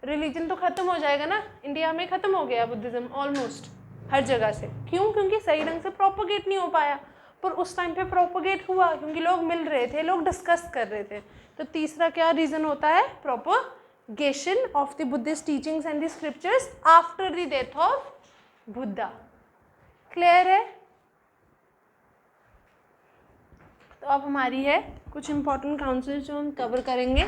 Speaker 1: रिलीजन तो ख़त्म हो जाएगा ना। इंडिया में ख़त्म हो गया बुद्धिज़्म ऑलमोस्ट हर जगह से। क्यों? क्योंकि सही ढंग से प्रोपगेट नहीं हो पाया। पर उस टाइम पे प्रोपगेट हुआ क्योंकि लोग मिल रहे थे, लोग डिस्कस कर रहे थे। तो तीसरा क्या रीज़न होता है? Propagation of the Buddhist teachings and the scriptures after the death of Buddha. Clear है? तो अब हमारी है कुछ इंपॉर्टेंट काउंसिल जो हम कवर करेंगे।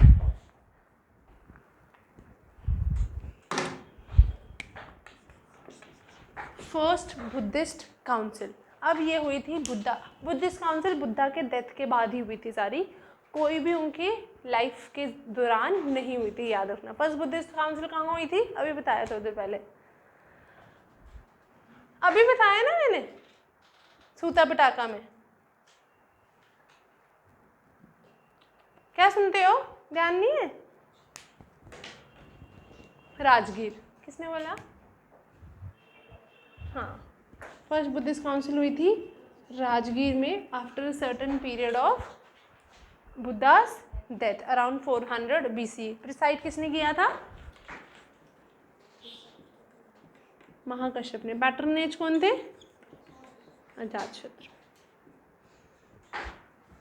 Speaker 1: First Buddhist council. अब ये हुई थी बुद्धिस्ट काउंसिल बुद्धा के डेथ के बाद ही हुई थी सारी, कोई भी उनकी लाइफ के दौरान नहीं हुई थी, याद रखना। फर्स्ट बुद्धिस्ट काउंसिल कहाँ हुई थी? अभी बताया थोड़ी देर पहले, अभी बताया ना मैंने, सूता पिटाका में। क्या सुनते हो? ध्यान नहीं है? राजगीर। किसने बोला? हाँ, फर्स्ट बुद्धिस्ट काउंसिल हुई थी राजगीर में after certain period of Buddhas death around 400 BC। Preside किसने किया था? महाकश्यप ने। पैटर्नेज कौन थे? अजातशत्रु।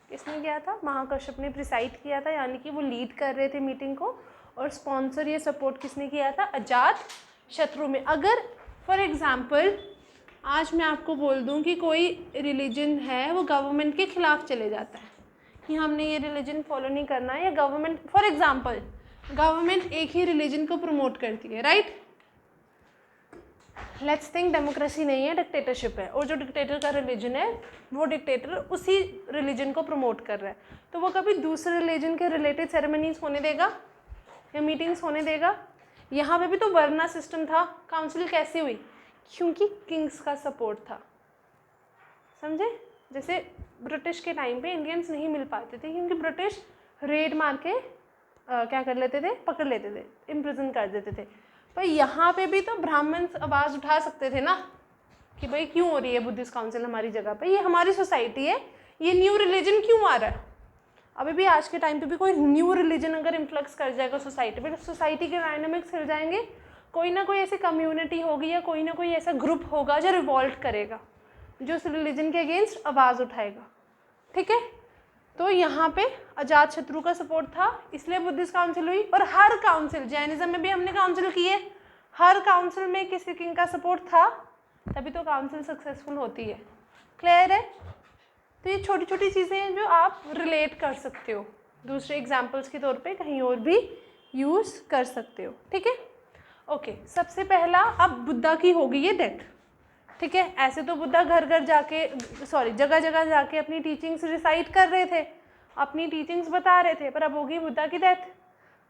Speaker 1: किसने किया था? महाकश्यप ने प्रिसाइड किया था, यानी कि वो लीड कर रहे थे मीटिंग को। और स्पॉन्सर या सपोर्ट किसने किया था? अजातशत्रु में। अगर फॉर एग्जाम्पल आज मैं आपको बोल दूं कि कोई रिलीजन है वो गवर्नमेंट के खिलाफ चले जाता है कि हमने ये रिलीजन फॉलो नहीं करना है, या गवर्नमेंट फॉर एग्जाम्पल गवर्नमेंट एक ही रिलीजन को प्रमोट करती है, राइट? लेट्स थिंक डेमोक्रेसी नहीं है, डिक्टेटरशिप है, और जो डिक्टेटर का रिलीजन है वो डिक्टेटर उसी रिलीजन को प्रमोट कर रहा है, तो वो कभी दूसरे रिलीजन के रिलेटेड सेरेमनीज होने देगा या मीटिंग्स होने देगा? यहाँ पे भी तो वर्ना सिस्टम था। काउंसिल कैसे हुई? क्योंकि किंग्स का सपोर्ट था, समझे? जैसे ब्रिटिश के टाइम पे इंडियंस नहीं मिल पाते थे क्योंकि ब्रिटिश रेड मार के क्या कर लेते थे? पकड़ लेते थे, इम्प्रिजन कर देते थे। पर यहाँ पे भी तो ब्राह्मण आवाज़ उठा सकते थे ना कि भाई क्यों हो रही है बुद्धिस्ट काउंसिल हमारी जगह पे, ये हमारी सोसाइटी है, ये न्यू रिलीजन क्यों आ रहा है? अभी भी आज के टाइम पे भी कोई न्यू रिलीजन अगर इन्फ्लक्स कर जाएगा सोसाइटी पे, तो सोसाइटी के डायनामिक्स हिल जाएंगे। कोई ना कोई ऐसी कम्युनिटी होगी या कोई ना कोई ऐसा ग्रुप होगा जो रिवॉल्ट करेगा, जो उस रिलीजन के अगेंस्ट आवाज़ उठाएगा, ठीक है? तो यहाँ पे अजातशत्रु का सपोर्ट था, इसलिए बुद्धिस्ट काउंसिल हुई। और हर काउंसिल, जैनिज्म में भी हमने काउंसिल किए, हर काउंसिल में किसी किंग का सपोर्ट था, तभी तो काउंसिल सक्सेसफुल होती है। क्लियर है? तो ये छोटी छोटी चीज़ें हैं जो आप रिलेट कर सकते हो, दूसरे एग्जाम्पल्स के तौर पे कहीं और भी यूज़ कर सकते हो, ठीक है? ओके, सबसे पहला, अब बुद्धा की हो गई है डेथ, ठीक है, ऐसे तो बुद्धा घर घर जाके जगह जगह जाके अपनी टीचिंग्स रिसाइट कर रहे थे, अपनी टीचिंग्स बता रहे थे, पर अब होगी बुद्धा की डेथ।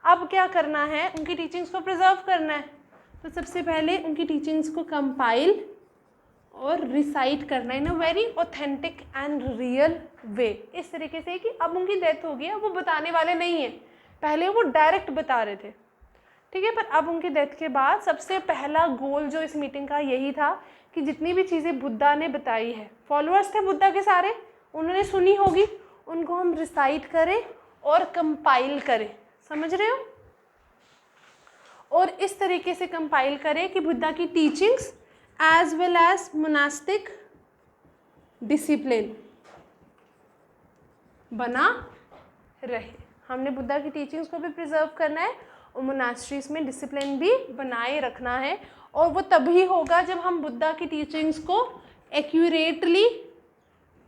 Speaker 1: अब क्या करना है, उनकी टीचिंग्स को प्रिजर्व करना है। तो सबसे पहले उनकी टीचिंग्स को कंपाइल और रिसाइट करना in a very authentic and real way, इस तरीके से कि अब उनकी डेथ हो गई है, वो बताने वाले नहीं हैं, पहले वो डायरेक्ट बता रहे थे, ठीक है। पर अब उनकी डेथ के बाद सबसे पहला गोल जो इस मीटिंग का यही था कि जितनी भी चीज़ें बुद्धा ने बताई है, फॉलोअर्स थे बुद्धा के सारे, उन्होंने सुनी होगी, उनको हम रिसाइट करें और कंपाइल करें, समझ रहे हो, और इस तरीके से कंपाइल करें कि बुद्धा की teachings as well as monastic discipline बना रहे। हमने बुद्धा की टीचिंग्स को भी प्रिजर्व करना है और मोनास्ट्रीज में डिसिप्लिन भी बनाए रखना है, और वो तभी होगा जब हम बुद्धा की टीचिंग्स को एक्यूरेटली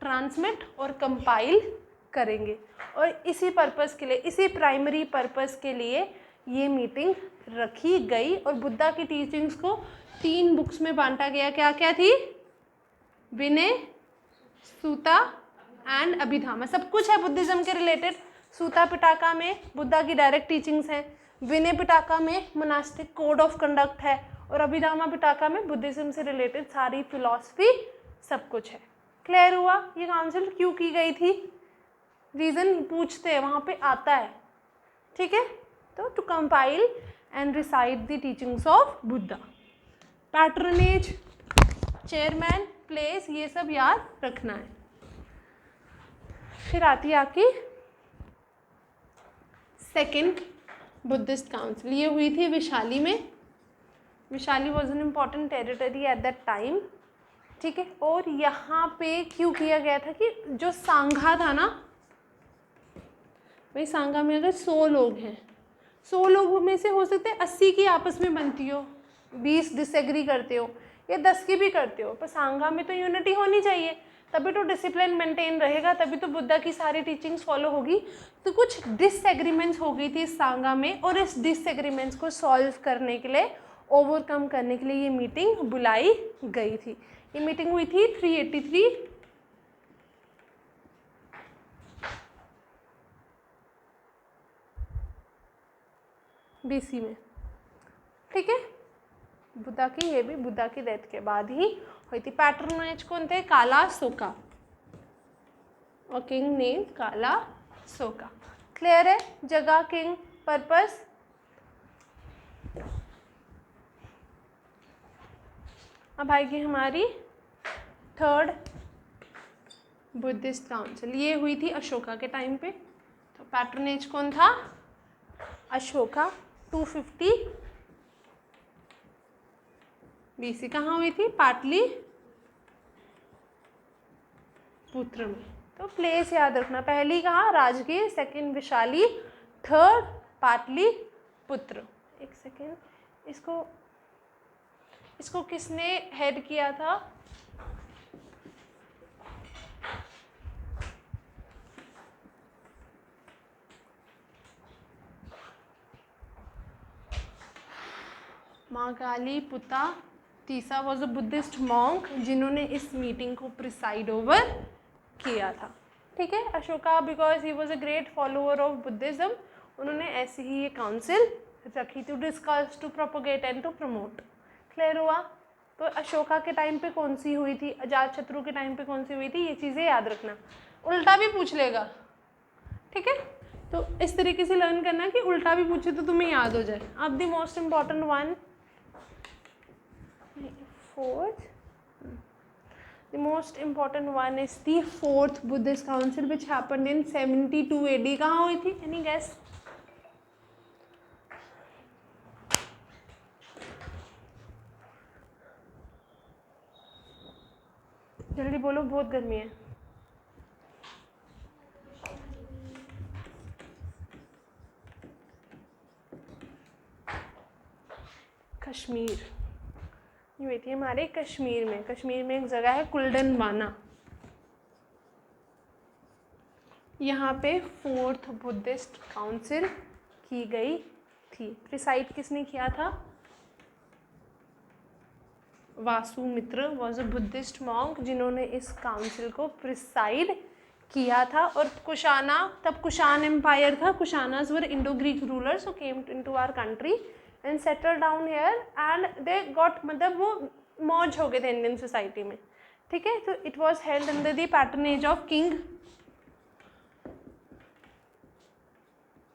Speaker 1: ट्रांसमिट और कंपाइल करेंगे। और इसी पर्पस के लिए, इसी प्राइमरी पर्पस के लिए ये मीटिंग रखी गई, और बुद्धा की टीचिंग्स को 3 बुक्स में बांटा गया। क्या क्या थी? विनय, सूता एंड अभिधामा, सब कुछ है बुद्धिज्म के रिलेटेड। सूता पिटाका में बुद्धा की डायरेक्ट टीचिंग्स हैं, विनय पिटाका में मोनास्टिक कोड ऑफ कंडक्ट है, और अभिधामा पिटाका में बुद्धिज्म से रिलेटेड सारी फिलॉसफी सब कुछ है। क्लियर हुआ ये काउंसिल क्यों की गई थी? रीज़न पूछते हैं, वहाँ पे आता है, ठीक है। तो to compile and recite the teachings of Buddha. Patronage, chairman, place, ये सब याद रखना है। फिर आती है आपकी सेकेंड बुद्धिस्ट काउंसिल, ये हुई थी विशाली में। Vaishali was an important territory at that time, ठीक है। और यहाँ पे क्यों किया गया था कि जो सांघा था ना, भाई सांघा में अगर 100 लोग हैं, 100 लोगों में से हो सकते हैं 80 की आपस में बनती हो, 20 डिसएग्री करते हो, या 10 की भी करते हो, पर सांघा में तो यूनिटी होनी चाहिए, तभी तो डिसिप्लिन मेंटेन रहेगा, तभी तो बुद्धा की सारी टीचिंग्स फॉलो होगी। तो कुछ डिसएग्रीमेंट्स हो गई थी इस सांघा में, और इस डिसएग्रीमेंट्स को सॉल्व करने के लिए, ओवरकम करने के लिए ये मीटिंग बुलाई गई थी। ये मीटिंग हुई थी 383 BC में, ठीक है। बुद्धा की, ये भी बुद्धा की डेथ के बाद ही हुई थी। पैट्रोनेज कौन थे? काला सोका, और किंग नेम काला सोका। क्लियर है? जगह, किंग, पर्पस। अब आएगी हमारी थर्ड बुद्धिस्ट काउंसिल, ये हुई थी अशोका के टाइम पे। तो पैट्रोनेज कौन था? अशोका। 250 BC। कहाँ हुई थी? पाटली पुत्र में। तो प्लेस याद रखना, पहली कहाँ? राजगीर, सेकंड विशाली, थर्ड पाटली पुत्र। एक सेकेंड, इसको किसने हेड किया था? Moggaliputta Tissa was a Buddhist monk, जिन्होंने इस मीटिंग को प्रिसाइड ओवर किया था, ठीक है। Ashoka because he was a great follower of Buddhism, उन्होंने ऐसी ही ये काउंसिल रखी, to discuss, to propagate and to promote. Clear हुआ? तो अशोका के टाइम पे कौन सी हुई थी, अजातशत्रु के टाइम पे कौन सी हुई थी, ये चीज़ें याद रखना, उल्टा भी पूछ लेगा, ठीक है। तो इस तरीके से लर्न करना कि उल्टा भी पूछे तो तुम्हें याद हो जाए। अब the most important one, fourth, the most important one is the fourth Buddhist council which happened in 72 AD। कहाँ हुई थी? Any guess? जल्दी बोलो, बहुत गर्मी है। कश्मीर, ये हुई थी हमारे कश्मीर में। कश्मीर में एक जगह है कुल्डनवाना, यहाँ पे फोर्थ बुद्धिस्ट काउंसिल की गई थी। प्रिसाइड किसने किया था? Vasumitra was a Buddhist monk जिन्होंने इस काउंसिल को प्रिसाइड किया था। और कुशाना, तब कुशान एम्पायर था, Kushanas were Indo Greek rulers who came into our country and settle down here and they got, मतलब वो मर्ज हो गए थे इंडियन सोसाइटी में, ठीक है। तो it was held under the patronage of king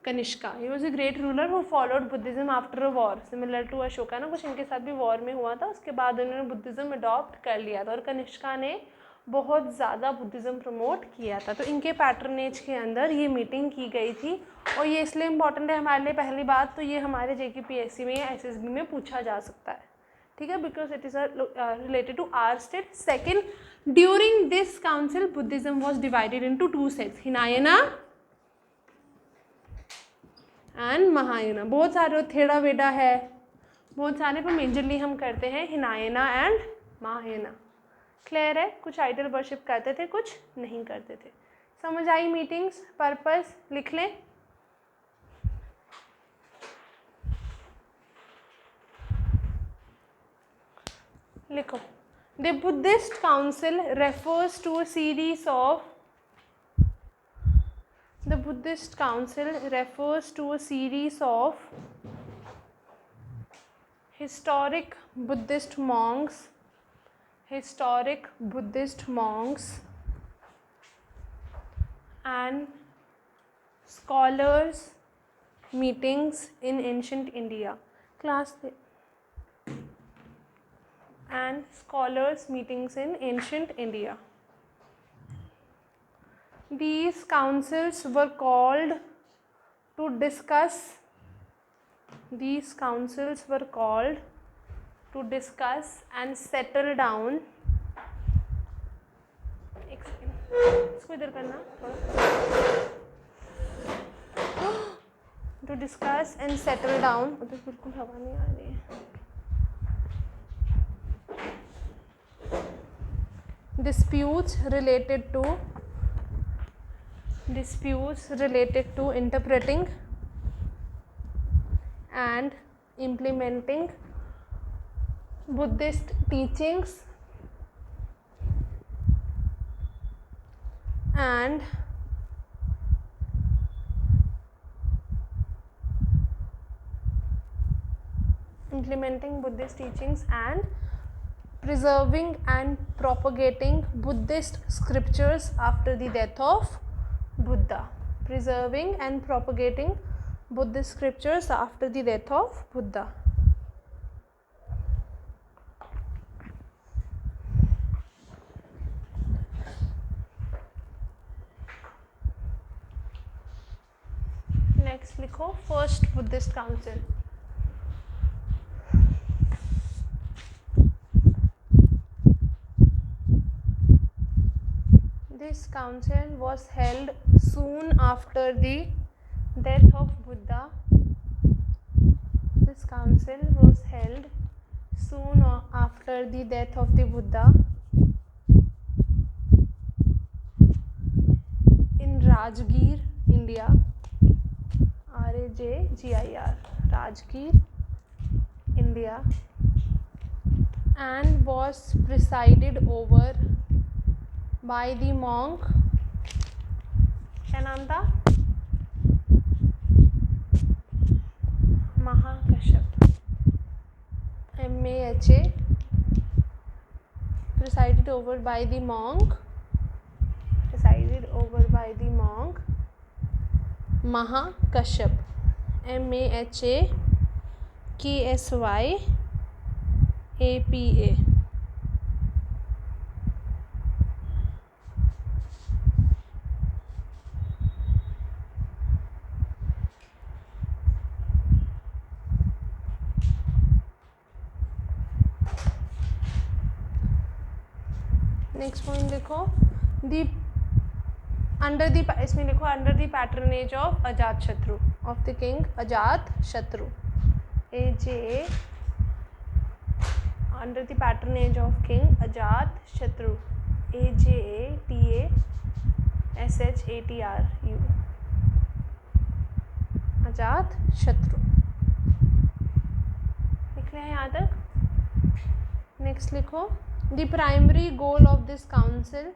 Speaker 1: Kanishka. He was a great ruler who followed Buddhism after a war similar to Ashoka ना, कुछ इनके साथ भी वॉर में हुआ था, उसके बाद उन्होंने बुद्धिज्म अडॉप्ट कर लिया था और कनिष्का ने बहुत ज़्यादा बुद्धिज्म प्रमोट किया था। तो इनके पैटर्नेज के अंदर ये मीटिंग की गई थी और ये इसलिए इम्पॉर्टेंट है हमारे लिए, पहली बात तो ये हमारे JKPSC में या SSB में पूछा जा सकता है, ठीक है, because it is related to our state. Second, during this council Buddhism was divided into 2 sects, Hinayana and Mahayana. बहुत सारे थेड़ा वेड़ा है, बहुत सारे, पर मेजरली हम करते हैं हिनायना एंड महायाना। क्लियर है? कुछ आइडल वर्शिप करते थे, कुछ नहीं करते थे। समझ आई मीटिंग्स, पर्पस लिख लें। लिखो, the Buddhist council refers to a series of The Buddhist Council refers to a series of historic Buddhist monks and scholars meetings in ancient India. And scholars meetings in ancient India. These councils were called to discuss and settle down. एक second, इसको इधर करना थोड़ा। To discuss and settle down, उधर बिल्कुल हवा नहीं आ रही है। Disputes related to interpreting and implementing Buddhist teachings and preserving and propagating Buddhist scriptures after the death of Buddha. Preserving and propagating Buddhist scriptures after the death of Buddha. Next लिखो, First Buddhist Council. This council was held soon after the death of Buddha. This council was held soon after the death of the Buddha in Rajgir, India. Rajgir, Rajgir, India, and was presided over by the monk, क्या नाम था? Mahakashyap, MAHA, presided over by the monk Mahakashyap, MAHAKSYAPA. Next point लिखो, इसमें लिखो under the patronage of अजात शत्रु, of the king Ajatashatru, AJA, under the patronage of king Ajatashatru, AJATASHATRU, अजात शत्रु। लिख लिया यहाँ तक? नेक्स्ट लिखो, the primary goal of this council,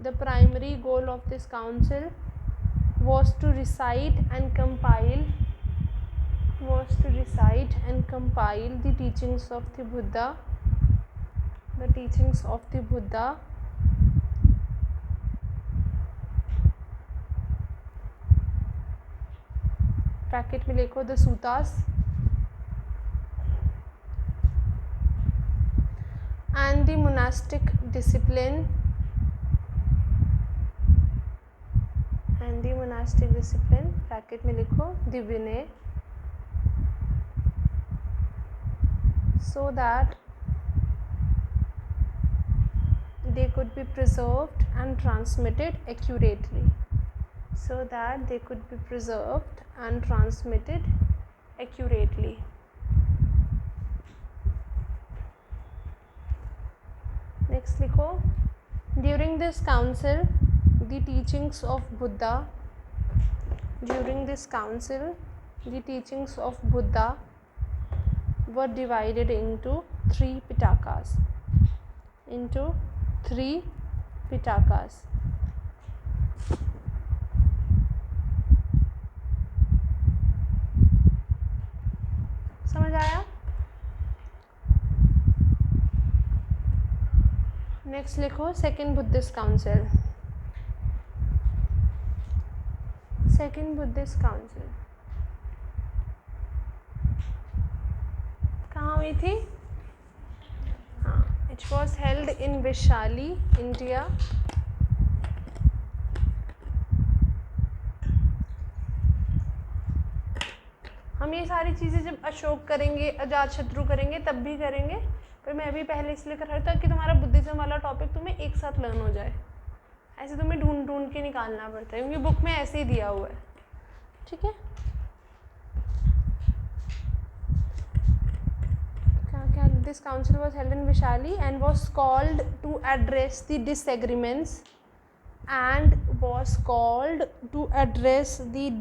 Speaker 1: the primary goal of this council was to recite and compile the teachings of the Buddha, bracket में लिखो the suttas and the monastic discipline, bracket में लिखो the Vinay, so that they could be preserved and transmitted accurately, next लिखो, during this council the teachings of Buddha were divided into three pitakas. समझ आया? Next लिखो second Buddhist council, कहाँ हुई थी? हाँ, it was held in Vaishali, India, हम ये सारी चीज़ें जब अशोक करेंगे, अजातशत्रु करेंगे तब भी करेंगे, पर मैं अभी पहले इसलिए कर रहा था कि तुम्हारा बुद्धिज्म वाला टॉपिक तुम्हें एक साथ लर्न हो जाए, ऐसे तुम्हें ढूंढ के निकालना पड़ता है क्योंकि बुक में ऐसे ही दिया हुआ है, ठीक है? क्या this council was held in Vaishali and was called to address the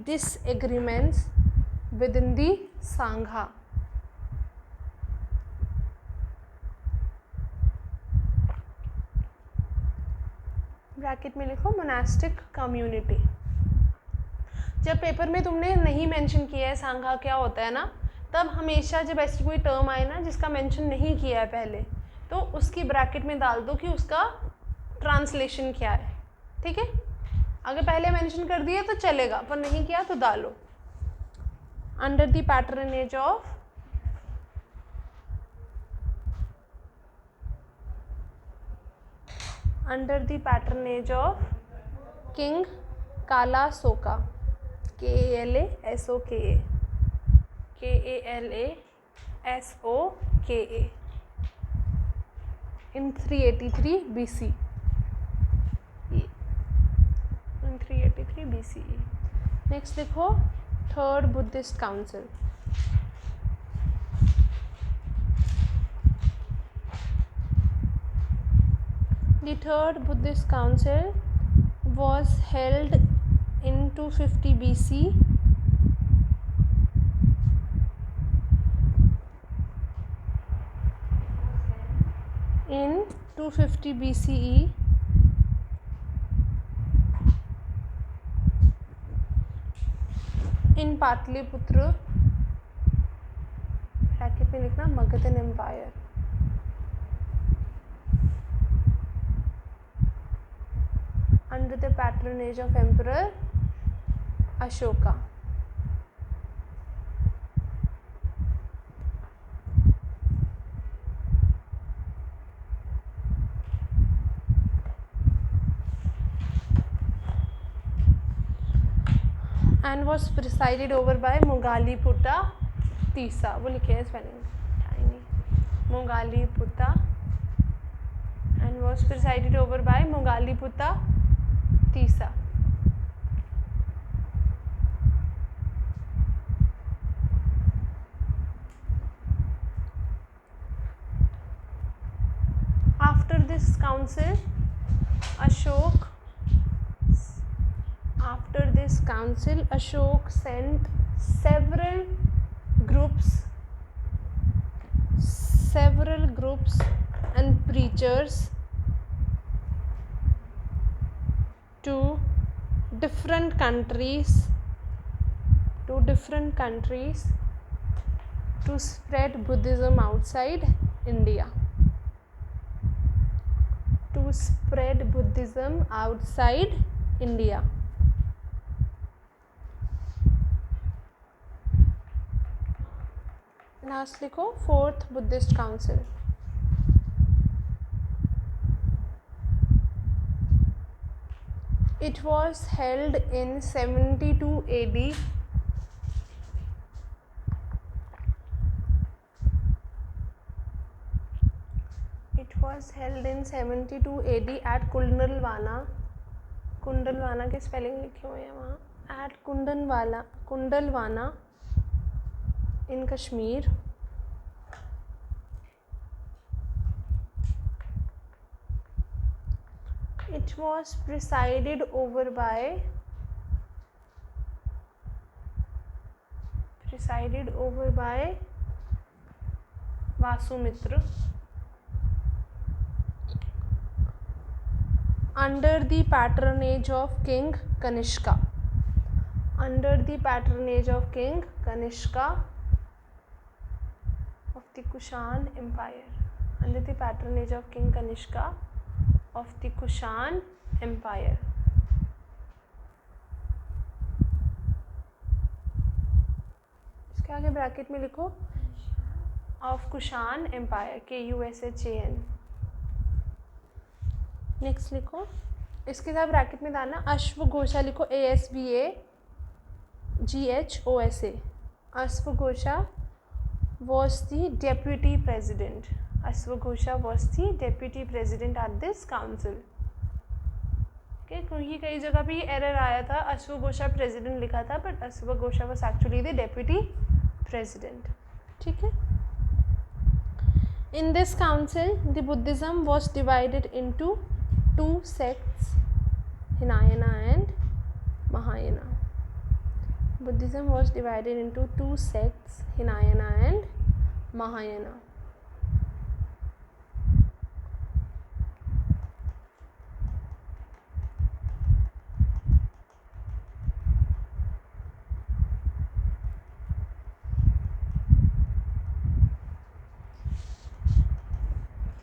Speaker 1: disagreements within the Sangha. Bracket में लिखो मोनास्टिक कम्युनिटी। जब पेपर में तुमने नहीं मेंशन किया है सांघा क्या होता है ना, तब हमेशा जब ऐसी कोई टर्म आए ना जिसका मेंशन नहीं किया है पहले, तो उसकी ब्रैकेट में डाल दो कि उसका ट्रांसलेशन क्या है, ठीक है? अगर पहले मेंशन कर दिया तो चलेगा, पर नहीं किया तो डालो। under the patronage of King Kalasoka, Kalasoka in 383 BCE. Next देखो third Buddhist council, the third Buddhist council was held in 250 BC BCE in Pataliputra, bracket में लिखना Magadhan empire, under the patronage of Emperor Ashoka. And was presided over by Mogaliputta Tisa. वो लिखे हैं spelling tiny, Mogaliputta, and was presided over by Mogaliputta Tisa. After this council, Ashok sent several groups several groups and preachers to different countries to spread Buddhism outside India. To spread Buddhism outside India. Last लिखो, fourth Buddhist council. It was held in 72 AD. It was held in 72 AD at कुंडलवाना. कुंडलवाना की spelling लिखी हुई है वहाँ. At कुंडलवाना in Kashmir. It was presided over by Vasumitra under the patronage of King Kanishka. Under the patronage of King Kanishka of the Kushan Empire. Under the patronage of King Kanishka of the Kushan Empire. इसके आगे bracket में लिखो of Kushan empire, KUSHAN. Next लिखो, इसके साथ bracket में डालना अश्वघोषा लिखो, ASVAGHOSA. अश्वघोषा was the deputy president. Ashwagosha was the deputy president at this council. Okay, क्योंकि कई जगह पे ये एरर आया था, अश्वघोषा प्रेसिडेंट लिखा था, but अश्वघोषा was actually the deputy president. ठीक है. In this council, the Buddhism was divided into two sects, Hinayana and Mahayana. Buddhism was divided into two sects, Hinayana and Mahayana.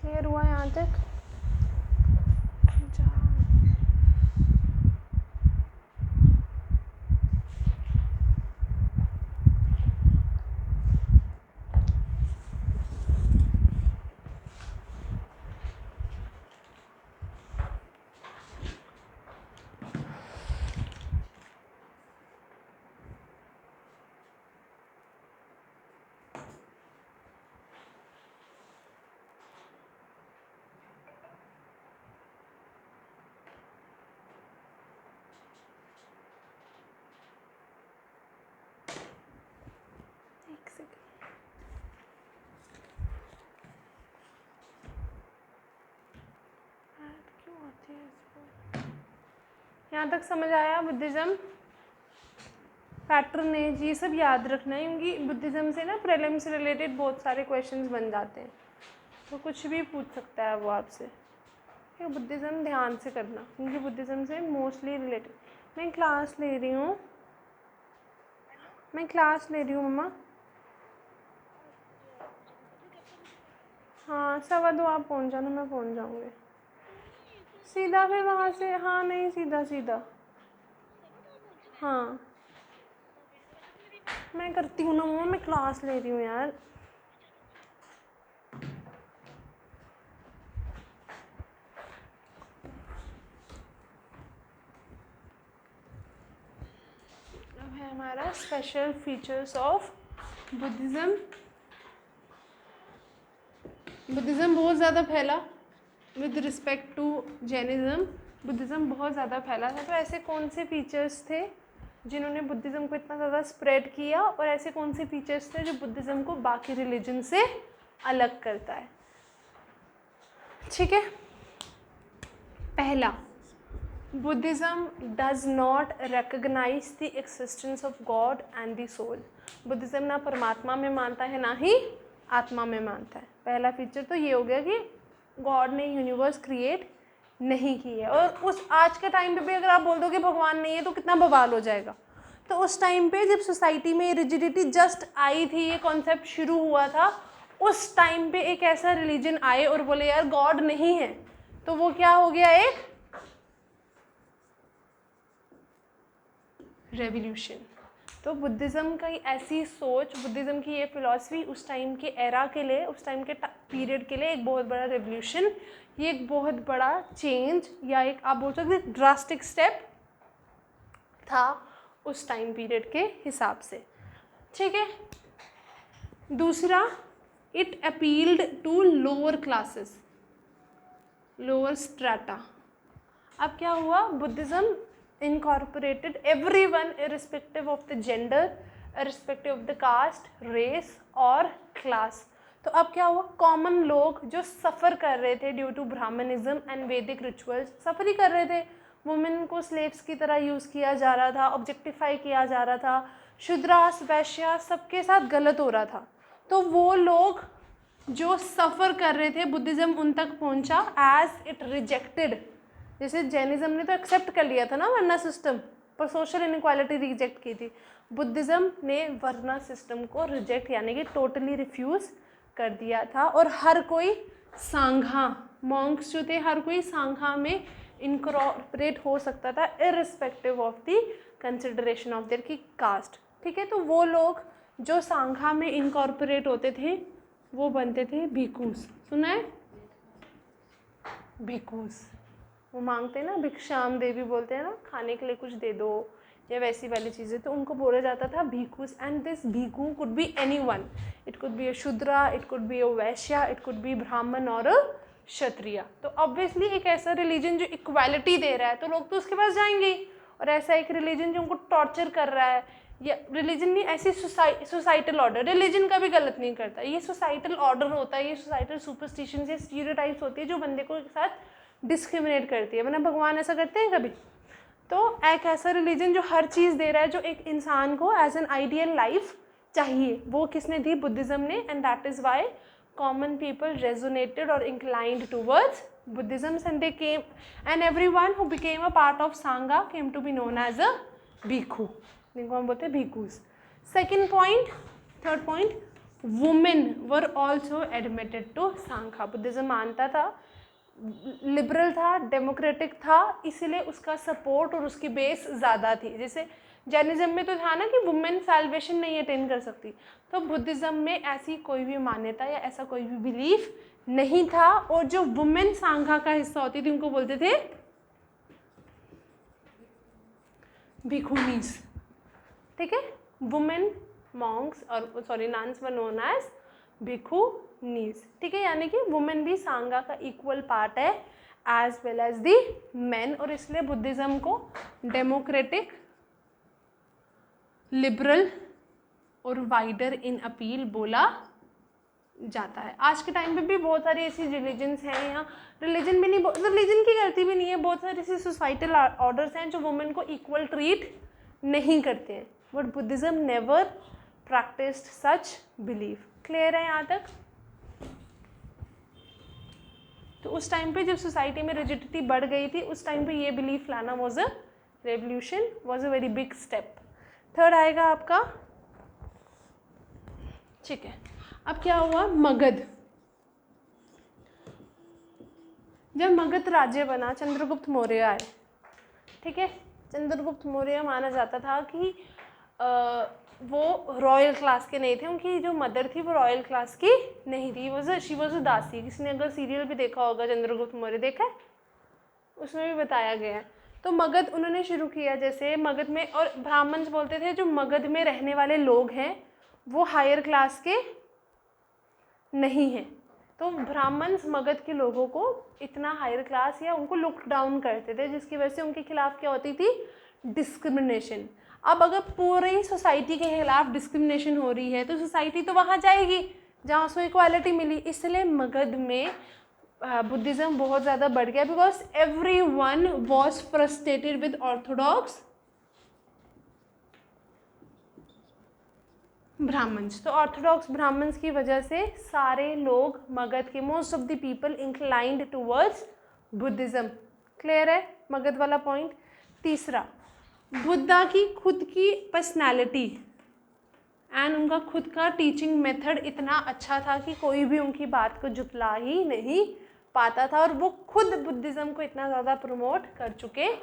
Speaker 1: Clear हुआ यहाँ तक? यहाँ तक समझ आया? बुद्धिज़्म पैटर्नेज ये सब याद रखना है, क्योंकि बुद्धिज़्म से ना प्रीलिम से रिलेटेड बहुत सारे क्वेश्चंस बन जाते हैं, तो कुछ भी पूछ सकता है वो आपसे. ठीक है, बुद्धिज़्म ध्यान से करना, क्योंकि बुद्धिज़्म से मोस्टली रिलेटेड. मैं क्लास ले रही हूँ मम्मा. हाँ 2:15 आप पहुँच जाना, मैं पहुँच जाऊँगी सीधा फिर वहाँ से. हाँ नहीं, सीधा हाँ मैं करती हूँ ना मम्मा, मैं क्लास ले रही हूँ यार. अब है हमारा special features of Buddhism. Buddhism बहुत ज़्यादा फैला with respect to Jainism. Buddhism बहुत ज़्यादा फैला था, तो ऐसे कौन से फीचर्स थे जिन्होंने बुद्धिज़्म को इतना ज़्यादा स्प्रेड किया, और ऐसे कौन से फीचर्स थे जो बुद्धिज़्म को बाकी रिलीजन से अलग करता है. ठीक है, पहला, Buddhism does not recognize the existence of God and the soul. Buddhism ना परमात्मा में मानता है, ना ही आत्मा में मानता है। पहला फीचर तो ये हो गया कि गॉड ने यूनिवर्स क्रिएट नहीं की है। और उस आज के टाइम पे भी अगर आप बोल दो कि भगवान नहीं है तो कितना बवाल हो जाएगा। तो उस टाइम पे जब सोसाइटी में रिजिडिटी जस्ट आई थी, ये कॉन्सेप्ट शुरू हुआ था, उस टाइम पे एक ऐसा रिलीजन आए और बोले यार गॉड नहीं है, तो वो क्या हो गया, एक रेवोल्यूशन। तो बुद्धिज़्म का ऐसी सोच, बुद्धिज़्म की ये फिलॉसफी उस टाइम के एरा के लिए, उस टाइम के पीरियड के लिए एक बहुत बड़ा रेवोल्यूशन, ये एक बहुत बड़ा चेंज या एक आप बोल सकते ड्रास्टिक स्टेप था उस टाइम पीरियड के हिसाब से। ठीक है। दूसरा, it appealed to lower classes, lower strata. अब क्या हुआ, Buddhism incorporated everyone irrespective of the gender, irrespective of the caste, race और class। तो अब क्या हुआ, कॉमन लोग जो सफ़र कर रहे थे ड्यू टू ब्राह्मणिज्म एंड वैदिक रिचुअल्स, सफ़र ही कर रहे थे। वुमेन को स्लेव्स की तरह यूज़ किया जा रहा था, ऑब्जेक्टिफाई किया जा रहा था, शूद्रास वैश्या सबके साथ गलत हो रहा था। तो वो लोग जो सफ़र कर रहे थे, बुद्धिज़्म उन तक पहुंचा एज इट रिजेक्टेड। जैसे जैनिज़्म ने तो एक्सेप्ट कर लिया था ना वर्ना सिस्टम, पर सोशल इनइक्वालिटी रिजेक्ट की थी। बुद्धिज़्म ने वर्ना सिस्टम को रिजेक्ट यानी कि टोटली रिफ्यूज़ कर दिया था। और हर कोई सांघा, मॉन्क्स जो थे, हर कोई सांघा में इनकॉर्पोरेट हो सकता था irrespective of the consideration of their की कास्ट। ठीक है। तो वो लोग जो सांघा में इनकॉर्पोरेट होते थे वो बनते थे भिक्षुस। सुना है, भिक्षुस। वो मांगते हैं ना, भिक्षाम देवी बोलते हैं ना, खाने के लिए कुछ दे दो या वैसी वाली चीज़ें, तो उनको बोला जाता था bhikshus. And this bhikshu could be anyone, it could be a Shudra, it could be a Vaishya, it could B ब्राह्मण और क्षत्रिय। तो ऑब्वियसली एक ऐसा रिलीजन जो इक्वालिटी दे रहा है तो लोग तो उसके पास जाएंगे ही। और ऐसा एक रिलीजन जो उनको टॉर्चर कर रहा है, या रिलीजन नहीं, ऐसी सोसाइटल ऑर्डर, रिलीजन का भी गलत नहीं करता, ये सोसाइटल ऑर्डर होता है, ये सोसाइटल सुपरस्टिशन या स्टीरियोटाइप्स होती है जो बंदे को एक साथ डिस्क्रिमिनेट करती है। वरना भगवान ऐसा करते हैं कभी? तो एक ऐसा रिलीजन जो हर चीज़ दे रहा है, जो एक इंसान को एज एन आइडियल लाइफ चाहिए, वो किसने दी? बुद्धिज़्म ने। And that is why common people resonated और inclined towards Buddhism, and they came and everyone who became a part of Sangha came to be known as a bhikshu, जिनको हम बोलते हैं bhikshus. Second point, third point, women were also admitted to Sangha. Buddhism मानता था, liberal था, democratic था, इसीलिए उसका सपोर्ट और उसकी बेस ज़्यादा थी। जैसे जैनिज़्म में तो था ना कि वुमेन सैल्वेशन नहीं अटेन कर सकती, तो बुद्धिज़्म में ऐसी कोई भी मान्यता या ऐसा कोई भी बिलीफ नहीं था। और जो वुमेन सांघा का हिस्सा होती थी उनको बोलते थे भिक्षुनीस। ठीक है। वुमेन मॉन्क्स और sorry nuns were known as bhikshunis. ठीक है। यानी कि वुमेन भी सांगा का इक्वल पार्ट है as well as the men. और इसलिए बुद्धिज़्म को डेमोक्रेटिक, लिबरल और वाइडर इन अपील बोला जाता है। आज के टाइम पे भी बहुत सारी ऐसी रिलीजन्स हैं, यहाँ रिलीजन भी नहीं, रिलीजन की गलती भी नहीं है, बहुत सारे ऐसे सोसाइटल ऑर्डर्स हैं जो वुमेन को इक्वल ट्रीट नहीं करते हैं। But Buddhism never practised such belief. Clear है यहाँ तक? तो उस टाइम पे जब सोसाइटी में रिजिडिटी बढ़ गई थी, उस टाइम पे ये बिलीफ लाना was a revolution, was a very big step. Third आएगा आपका, ठीक है, अब क्या हुआ? मगध। जब मगध राज्य बना, चंद्रगुप्त मौर्य आए। ठीक है। चंद्रगुप्त मौर्य माना जाता था कि वो रॉयल क्लास के नहीं थे, उनकी जो मदर थी वो रॉयल क्लास की नहीं थी, शी वॉज अ दासी। किसी ने अगर सीरियल भी देखा होगा चंद्रगुप्त मौर्य, देखा है, उसमें भी बताया गया है। तो मगध उन्होंने शुरू किया। जैसे मगध में, और ब्राह्मण्स बोलते थे जो मगध में रहने वाले लोग हैं वो हायर क्लास के नहीं हैं। तो ब्राह्मण्स मगध के लोगों को इतना हायर क्लास या उनको लुक डाउन करते थे, जिसकी वजह से उनके खिलाफ क्या होती थी? डिस्क्रिमिनेशन। अब अगर पूरी सोसाइटी के खिलाफ डिस्क्रिमिनेशन हो रही है तो सोसाइटी तो वहाँ जाएगी जहाँ उसको इक्वालिटी मिली। इसलिए मगध में बुद्धिज़्म बहुत ज़्यादा बढ़ गया, because everyone was frustrated with orthodox Brahmins. तो ऑर्थोडॉक्स ब्राह्मण्स की वजह से सारे लोग मगध के, most of the people inclined towards Buddhism. Clear है मगध वाला पॉइंट। तीसरा, बुद्धा की खुद की पर्सनैलिटी एंड उनका खुद का टीचिंग मेथड इतना अच्छा था कि कोई भी उनकी बात को जुटला ही नहीं पाता था, और वो खुद बुद्धिज़्म को इतना ज़्यादा प्रमोट कर चुके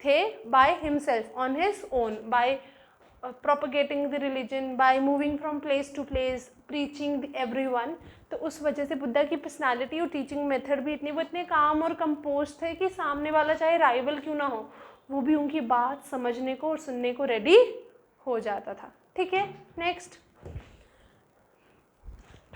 Speaker 1: थे by himself, on his own, by propagating the religion, by moving from place to place, preaching everyone। तो उस वजह से बुद्धा की पर्सनालिटी और टीचिंग मेथड भी वो इतने काम और कंपोज थे कि सामने वाला चाहे राइवल क्यों ना हो, वो भी उनकी बात समझने को और सुनने को रेडी हो जाता था। ठीक है, नेक्स्ट।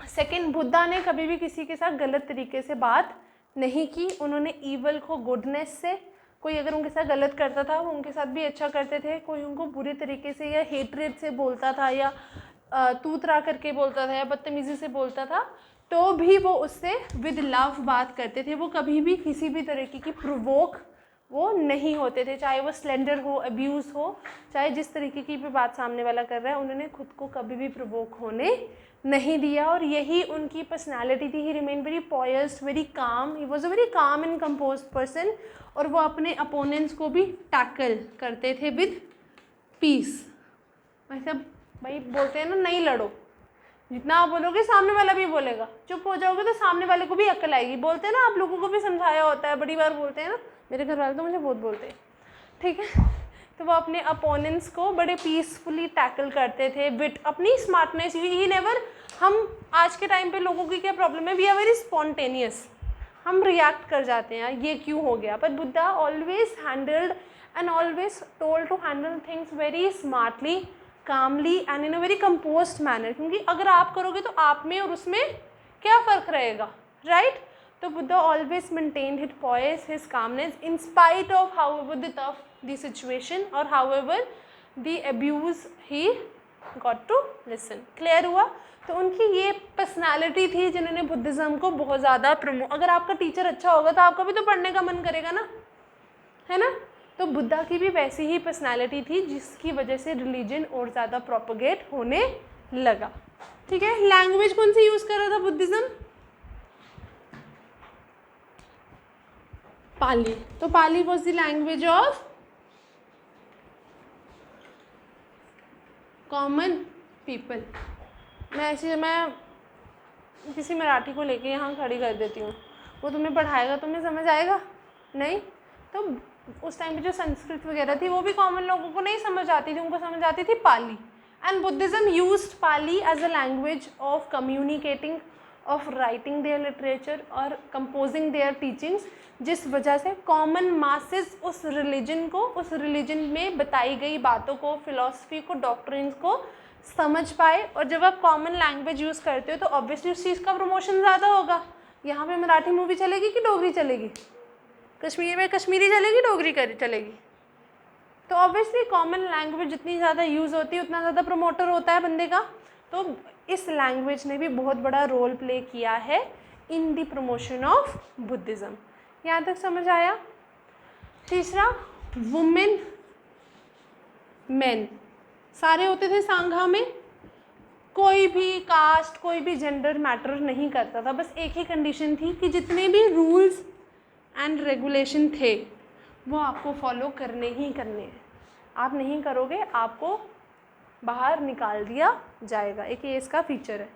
Speaker 1: सेकंड, बुद्धा ने कभी भी किसी के साथ गलत तरीके से बात नहीं की। उन्होंने ईवल को गुडनेस से, कोई अगर उनके साथ गलत करता था वो उनके साथ भी अच्छा करते थे। कोई उनको बुरी तरीके से या हेट्रेड से बोलता था या तू तरा करके बोलता था या बदतमीज़ी से बोलता था, तो भी वो उससे विद लव बात करते थे। वो कभी भी किसी भी तरीके की प्रोवोक वो नहीं होते थे, चाहे वो स्लेंडर हो, अब्यूज़ हो, चाहे जिस तरीके की भी बात सामने वाला कर रहा है, उन्होंने खुद को कभी भी प्रोवोक होने नहीं दिया। और यही उनकी पर्सनालिटी थी। He remain very poised, very calm, he was a very calm and composed person. और वो अपने अपोनेंट्स को भी टैकल करते थे विद पीस। मतलब भाई बोलते हैं ना, नहीं लड़ो, जितना आप बोलोगे सामने वाला भी बोलेगा। चुप हो जाओगे तो सामने वाले को भी अक्ल आएगी। बोलते हैं ना, आप लोगों को भी समझाया होता है, बड़ी बार बोलते हैं ना, मेरे घर वाले तो मुझे बहुत बोलते हैं। ठीक है, तो वो अपने अपोनेंट्स को बड़े पीसफुली टैकल करते थे विद अपनी स्मार्टनेस। ही नेवर, हम आज के टाइम पे लोगों की क्या प्रॉब्लम है, वी आर वेरी स्पॉन्टेनियस, हम रिएक्ट कर जाते हैं, ये क्यों हो गया। पर Buddha always handled and always told to handle things very smartly, calmly and in a very composed manner. क्योंकि अगर आप करोगे तो आप में और उसमें क्या फ़र्क रहेगा, राइट। तो Buddha always maintained his poise, his calmness in spite of however the tough the situation और however the abuse he got to listen. Clear हुआ। तो उनकी ये पर्सनालिटी थी जिन्होंने बुद्धिज़्म को बहुत ज़्यादा अगर आपका टीचर अच्छा होगा तो आपका भी तो पढ़ने का मन करेगा ना, है ना। तो बुद्धा की भी वैसी ही पर्सनालिटी थी जिसकी वजह से रिलीजन और ज़्यादा प्रोपोगेट होने लगा। ठीक है, लैंग्वेज कौन सी यूज़ कर रहा था बुद्धिज़्म, पाली। तो Pali was the language of common people. मैं किसी मराठी को लेके यहाँ खड़ी कर देती हूँ, वो तुम्हें पढ़ाएगा, तुम्हें समझ आएगा नहीं। तो उस टाइम पे जो संस्कृत वगैरह थी वो भी कॉमन लोगों को नहीं समझ आती थी, उनको समझ आती थी Pali. And Buddhism used Pali as a language of communicating, of writing their literature और कंपोजिंग देयर टीचिंग्स, जिस वजह से कॉमन मासेस उस रिलीजन को, उस रिलीजन में बताई गई बातों को, फिलॉसफी को, डॉक्ट्रिन्स को समझ पाए। और जब आप कॉमन लैंग्वेज यूज़ करते हो तो ऑब्वियसली उस चीज़ का प्रमोशन ज़्यादा होगा। यहाँ पे मराठी मूवी चलेगी कि डोगरी चलेगी, कश्मीर में कश्मीरी चलेगी, डोगरी चलेगी। तो ऑब्वियसली कॉमन लैंग्वेज जितनी ज़्यादा यूज़ होती है उतना ज़्यादा प्रमोटर होता है बंदे का। तो इस लैंग्वेज ने भी बहुत बड़ा रोल प्ले किया है in the promotion of Buddhism. यहाँ तक समझ आया। तीसरा, वुमेन मेन सारे होते थे सांघा में, कोई भी कास्ट, कोई भी जेंडर मैटर नहीं करता था। बस एक ही कंडीशन थी कि जितने भी रूल्स एंड रेगुलेशन थे वो आपको फॉलो करने ही करने हैं। आप नहीं करोगे आपको बाहर निकाल दिया जाएगा। एक ये इसका फीचर है।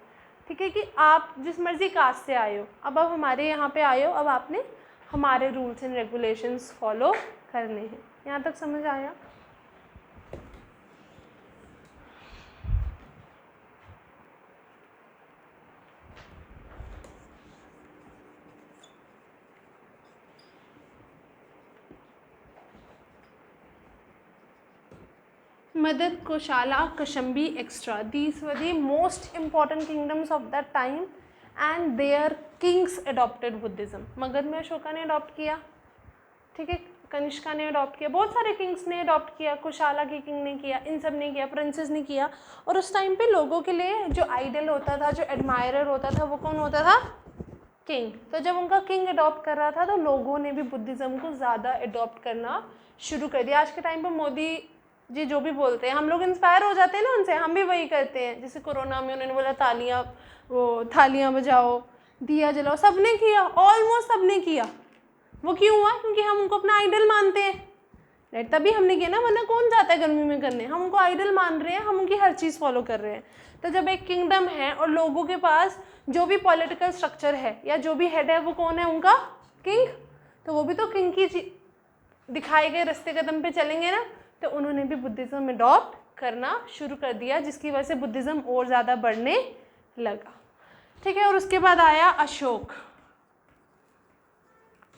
Speaker 1: ठीक है, कि आप जिस मर्ज़ी कास्ट से आए हो, अब आप हमारे यहाँ पे आए हो, अब आपने हमारे रूल्स एंड रेगुलेशंस फॉलो करने हैं। यहाँ तक समझ आया। Madad, Koshala, Kashambi, etc. These were the most important kingdoms of that time and their kings adopted Buddhism. Magadh में अशोका ने अडॉप्ट किया, ठीक है, कनिष्का ने अडॉप्ट किया, बहुत सारे किंग्स ने अडॉप्ट किया, कुशाला के किंग ने किया, इन सब ने किया, प्रिंसेस ने किया। और उस टाइम पे लोगों के लिए जो आइडल होता था, जो एडमायरर होता था, वो कौन होता था, किंग। तो जब उनका किंग अडॉप्ट कर रहा था तो लोगों ने भी बुद्धिज़्म को ज़्यादा अडॉप्ट करना शुरू कर दिया। आज के टाइम पे मोदी जी जो भी बोलते हैं, हम लोग इंस्पायर हो जाते हैं ना उनसे, हम भी वही करते हैं। जैसे कोरोना में उन्होंने बोला थालियाँ बजाओ, दिया जलाओ, सबने किया, ऑलमोस्ट सबने किया। वो क्यों हुआ? क्योंकि हम उनको अपना आइडल मानते हैं, राइट? तभी हमने किया ना, वरना कौन जाता है गर्मी में करने? हम उनको आइडल मान रहे हैं, हम उनकी हर चीज़ फॉलो कर रहे हैं। तो जब एक किंगडम है और लोगों के पास जो भी पॉलिटिकल स्ट्रक्चर है या जो भी हेड है वो कौन है? उनका किंग। तो वो भी तो किंग की दिखाए गए रास्ते कदम पे चलेंगे ना। तो उन्होंने भी बुद्धिज़्म अडॉप्ट करना शुरू कर दिया, जिसकी वजह से बुद्धिज़्म और ज़्यादा बढ़ने लगा, ठीक है। और उसके बाद आया Ashok.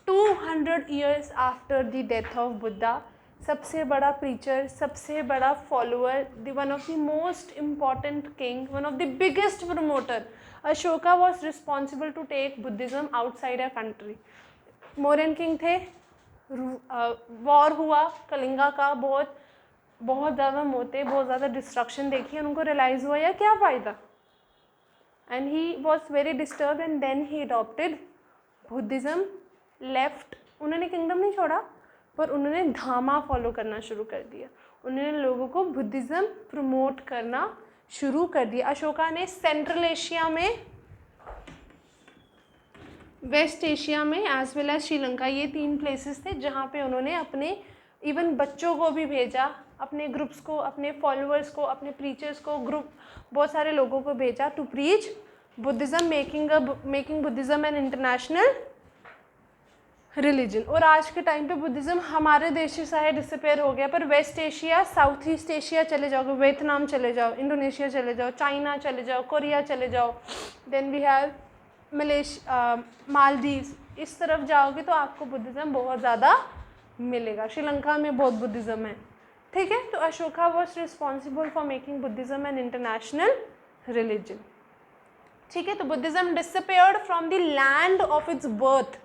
Speaker 1: 200 years after the death of Buddha, सबसे बड़ा प्रीचर, सबसे बड़ा follower, the one of the most important king, one of the biggest promoter, Ashoka was responsible to take Buddhism outside a country. Mauryan king थे, वॉर हुआ कलिंगा का, बहुत ज़्यादा मौतें, बहुत ज़्यादा डिस्ट्रक्शन देखी, उनको रियलाइज़ हुआ यार क्या फ़ायदा, and he was very disturb and then he adopted Buddhism, left. उन्होंने किंगडम नहीं छोड़ा, पर उन्होंने धामा फॉलो करना शुरू कर दिया, उन्होंने लोगों को बुद्धिज़्म प्रमोट करना शुरू कर दिया। अशोका ने सेंट्रल एशिया में, वेस्ट एशिया में एज वेल एज श्रीलंका, ये 3 प्लेसेस थे जहाँ पे उन्होंने अपने इवन बच्चों को भी भेजा, अपने ग्रुप्स को, अपने फॉलोअर्स को, अपने प्रीचर्स को, ग्रुप बहुत सारे लोगों को भेजा to preach Buddhism, making Buddhism an international religion. और आज के टाइम पे बुद्धिज़्म हमारे देश से शायद डिसअपेयर हो गया, पर West Asia, South East Asia चले जाओगे, वियतनाम चले जाओ, इंडोनेशिया चले जाओ, चाइना चले जाओ, कोरिया चले जाओ, देन वी हैव मालदीव्स, इस तरफ जाओगे तो आपको बुद्धिज़्म बहुत ज़्यादा मिलेगा। श्रीलंका में बहुत बुद्धिज़्म है, ठीक है। तो Ashoka was responsible for making Buddhism an international religion, ठीक है। तो Buddhism disappeared from the land of its birth,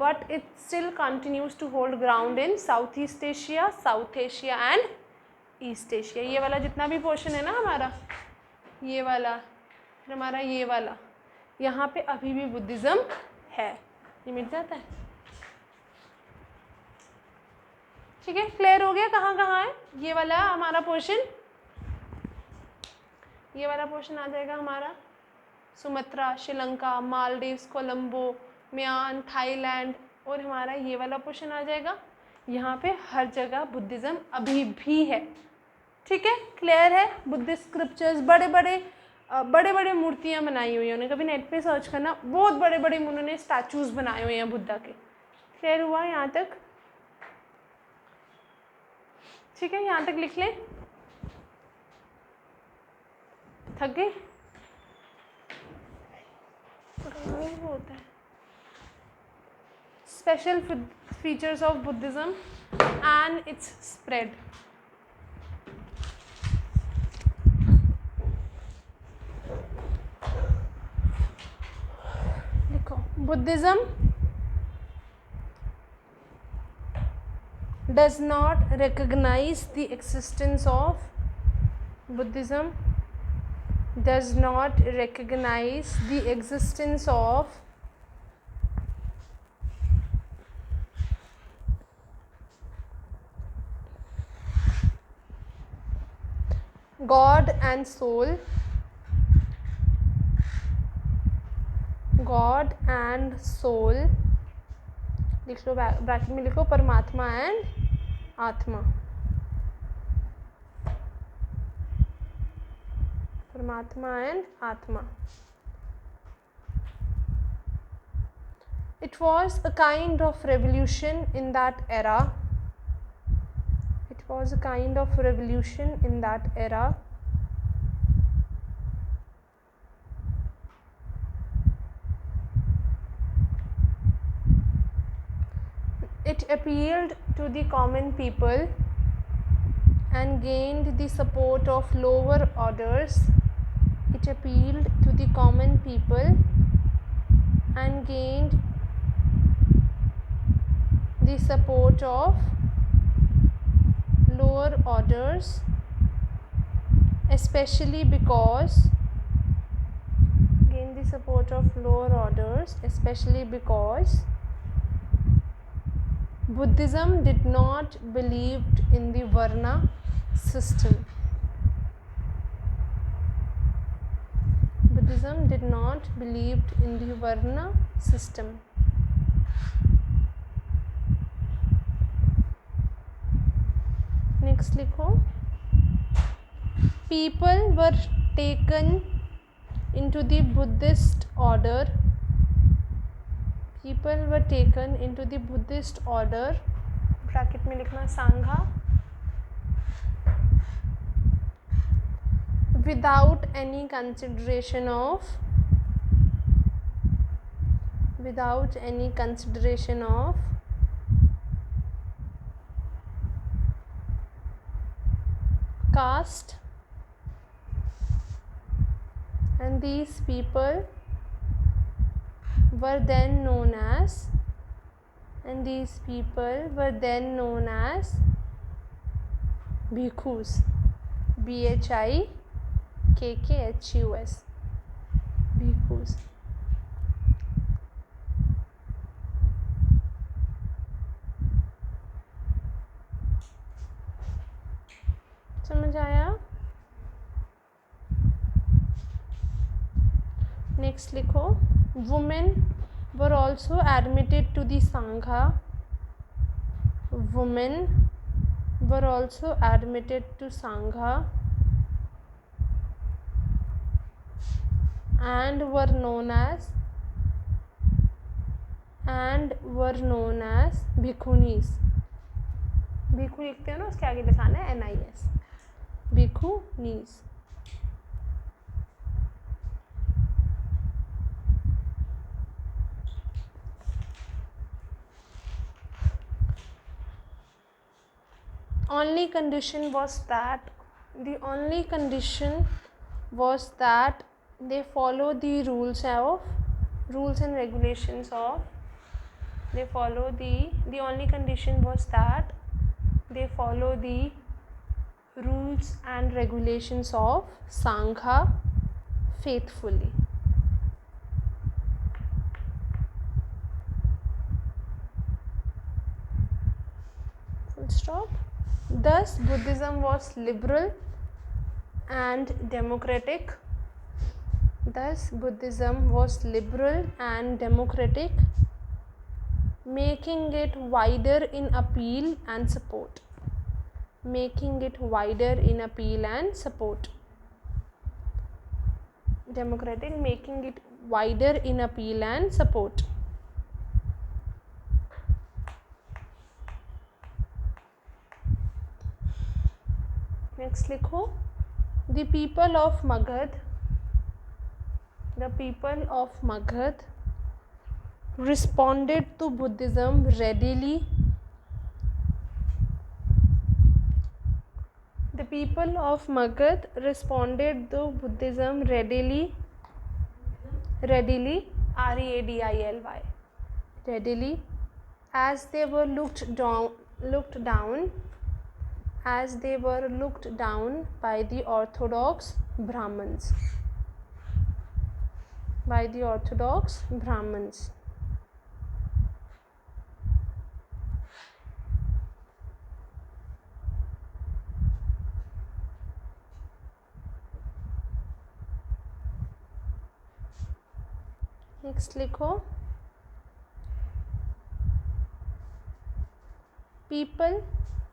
Speaker 1: but it still continues to hold ground in Southeast Asia, South Asia and East Asia। ये वाला जितना भी portion है ना हमारा, ये वाला, फिर हमारा ये वाला, यहाँ पे अभी भी बुद्धिज़्म है, ये मिट जाता है, ठीक है। क्लियर हो गया कहाँ कहाँ है ये वाला हमारा पोर्शन? ये वाला पोर्शन आ जाएगा हमारा सुमात्रा, श्रीलंका, मालदीव्स, कोलंबो, म्यान, थाईलैंड, और हमारा ये वाला पोर्शन आ जाएगा। यहाँ पे हर जगह बुद्धिज़्म अभी भी है, ठीक है। क्लियर है? बुद्धिस्ट स्क्रिप्चर्स, बड़े बड़े मूर्तियाँ बनाई हुई हैं उन्होंने, कभी नेट पे सर्च करना, बहुत बड़े बड़े उन्होंने स्टैचूज़ बनाए हुए हैं बुद्धा के। क्लियर हुआ यहाँ तक? ठीक है, यहाँ तक लिख लें। थक गए? होता है special features of Buddhism and its spread। देखो, Buddhism does not recognize the existence of God and soul, लिख लो, ब्रैकेट में लिखो, परमात्मा एंड आत्मा, परमात्मा एंड आत्मा। It was a kind of revolution in that era. It appealed to the common people and gained the support of lower orders. Especially because Buddhism did not believe in the Varna system. Buddhism did not believe in the Varna system. Next लिखो. People were taken into the Buddhist order. People were taken into the Buddhist order. Bracket में लिखना Sangha. Without any consideration of caste, and these people were then known as bhikkhus. BHIKKHUS. bhikkhus. समझ आया? Next लिखो. Women were also admitted to the Sangha. Women were also admitted to Sangha and were known as bhikkhunis. भिक्षु लिखते हो ना, उसके आगे लिखाना है NIS. Bhikkhunis. The only condition was that they follow the rules and regulations of. The only condition was that they follow the rules and regulations of Sangha faithfully. Full stop. Thus, Buddhism was liberal and democratic. Making it wider in appeal and support. Democratic, making it wider in appeal and support. Next लिखो. The people of Magad responded to Buddhism readily. The people of Magad responded to Buddhism readily. Readily, readily, as they were looked down by the Orthodox Brahmins. Next लिखो. People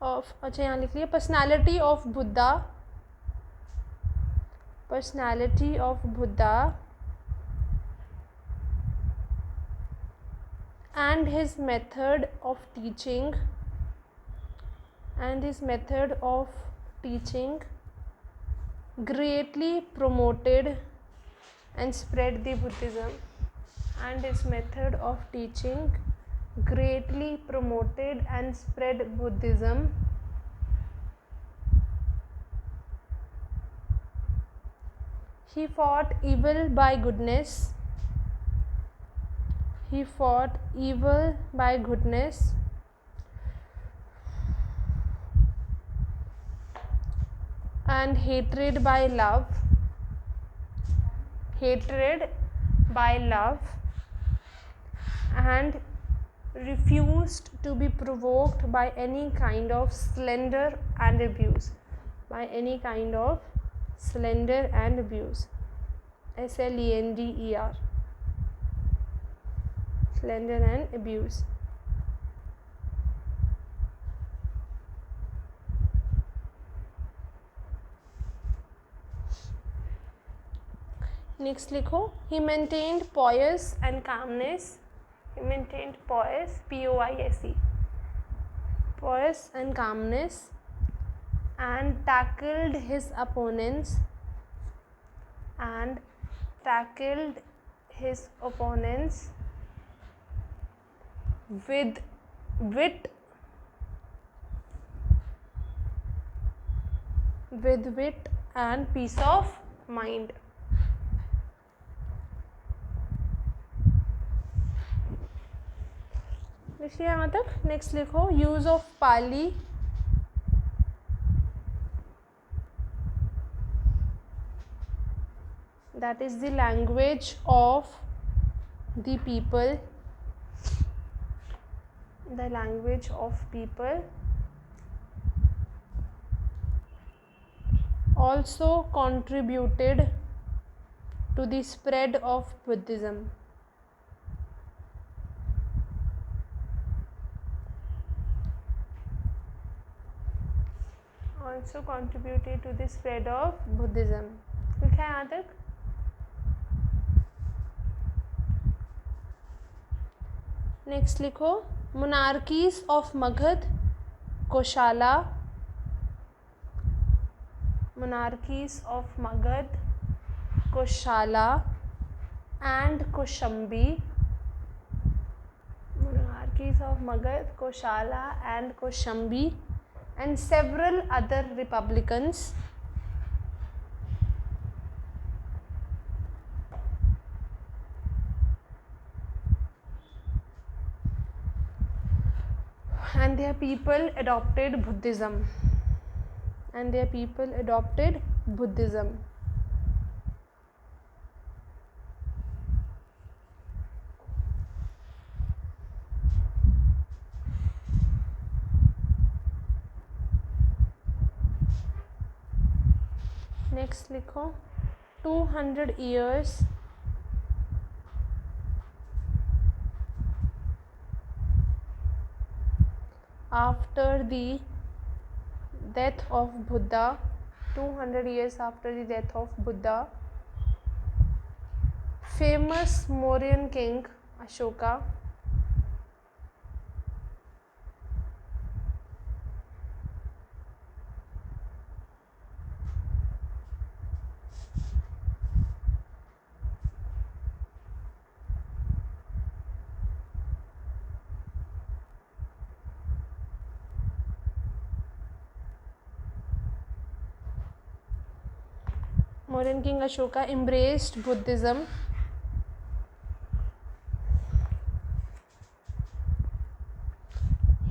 Speaker 1: of, अच्छा यहाँ लिख लिया. Personality of Buddha and his method of teaching greatly promoted and spread the Buddhism. He fought evil by goodness. And hatred by love, and refused to be provoked by any kind of slander and abuse. by any kind of slander and abuse. SLENDER, slander and abuse. Next लिखो, he maintained poise and calmness. He maintained poise, POISE, poise and calmness, and tackled his opponents with wit and peace of mind. लिखिए यहाँ तक. Next लिखो, use of Pali. That is the language of the people. The language of people. Also contributed to the spread of Buddhism. Also contributed to the spread of Buddhism. लिखा है यहाँ तक. Next लिखो, monarchies of Magध, Koshala. Monarchies of Magध, Koshala and Koshambi. Monarchies of Magध, Koshala and Koshambi, and several other republicans. And their people adopted Buddhism. Next लिखो, 200 years after the death of Buddha. 200 years after the death of Buddha, famous Mauryan king Ashoka embraced Buddhism.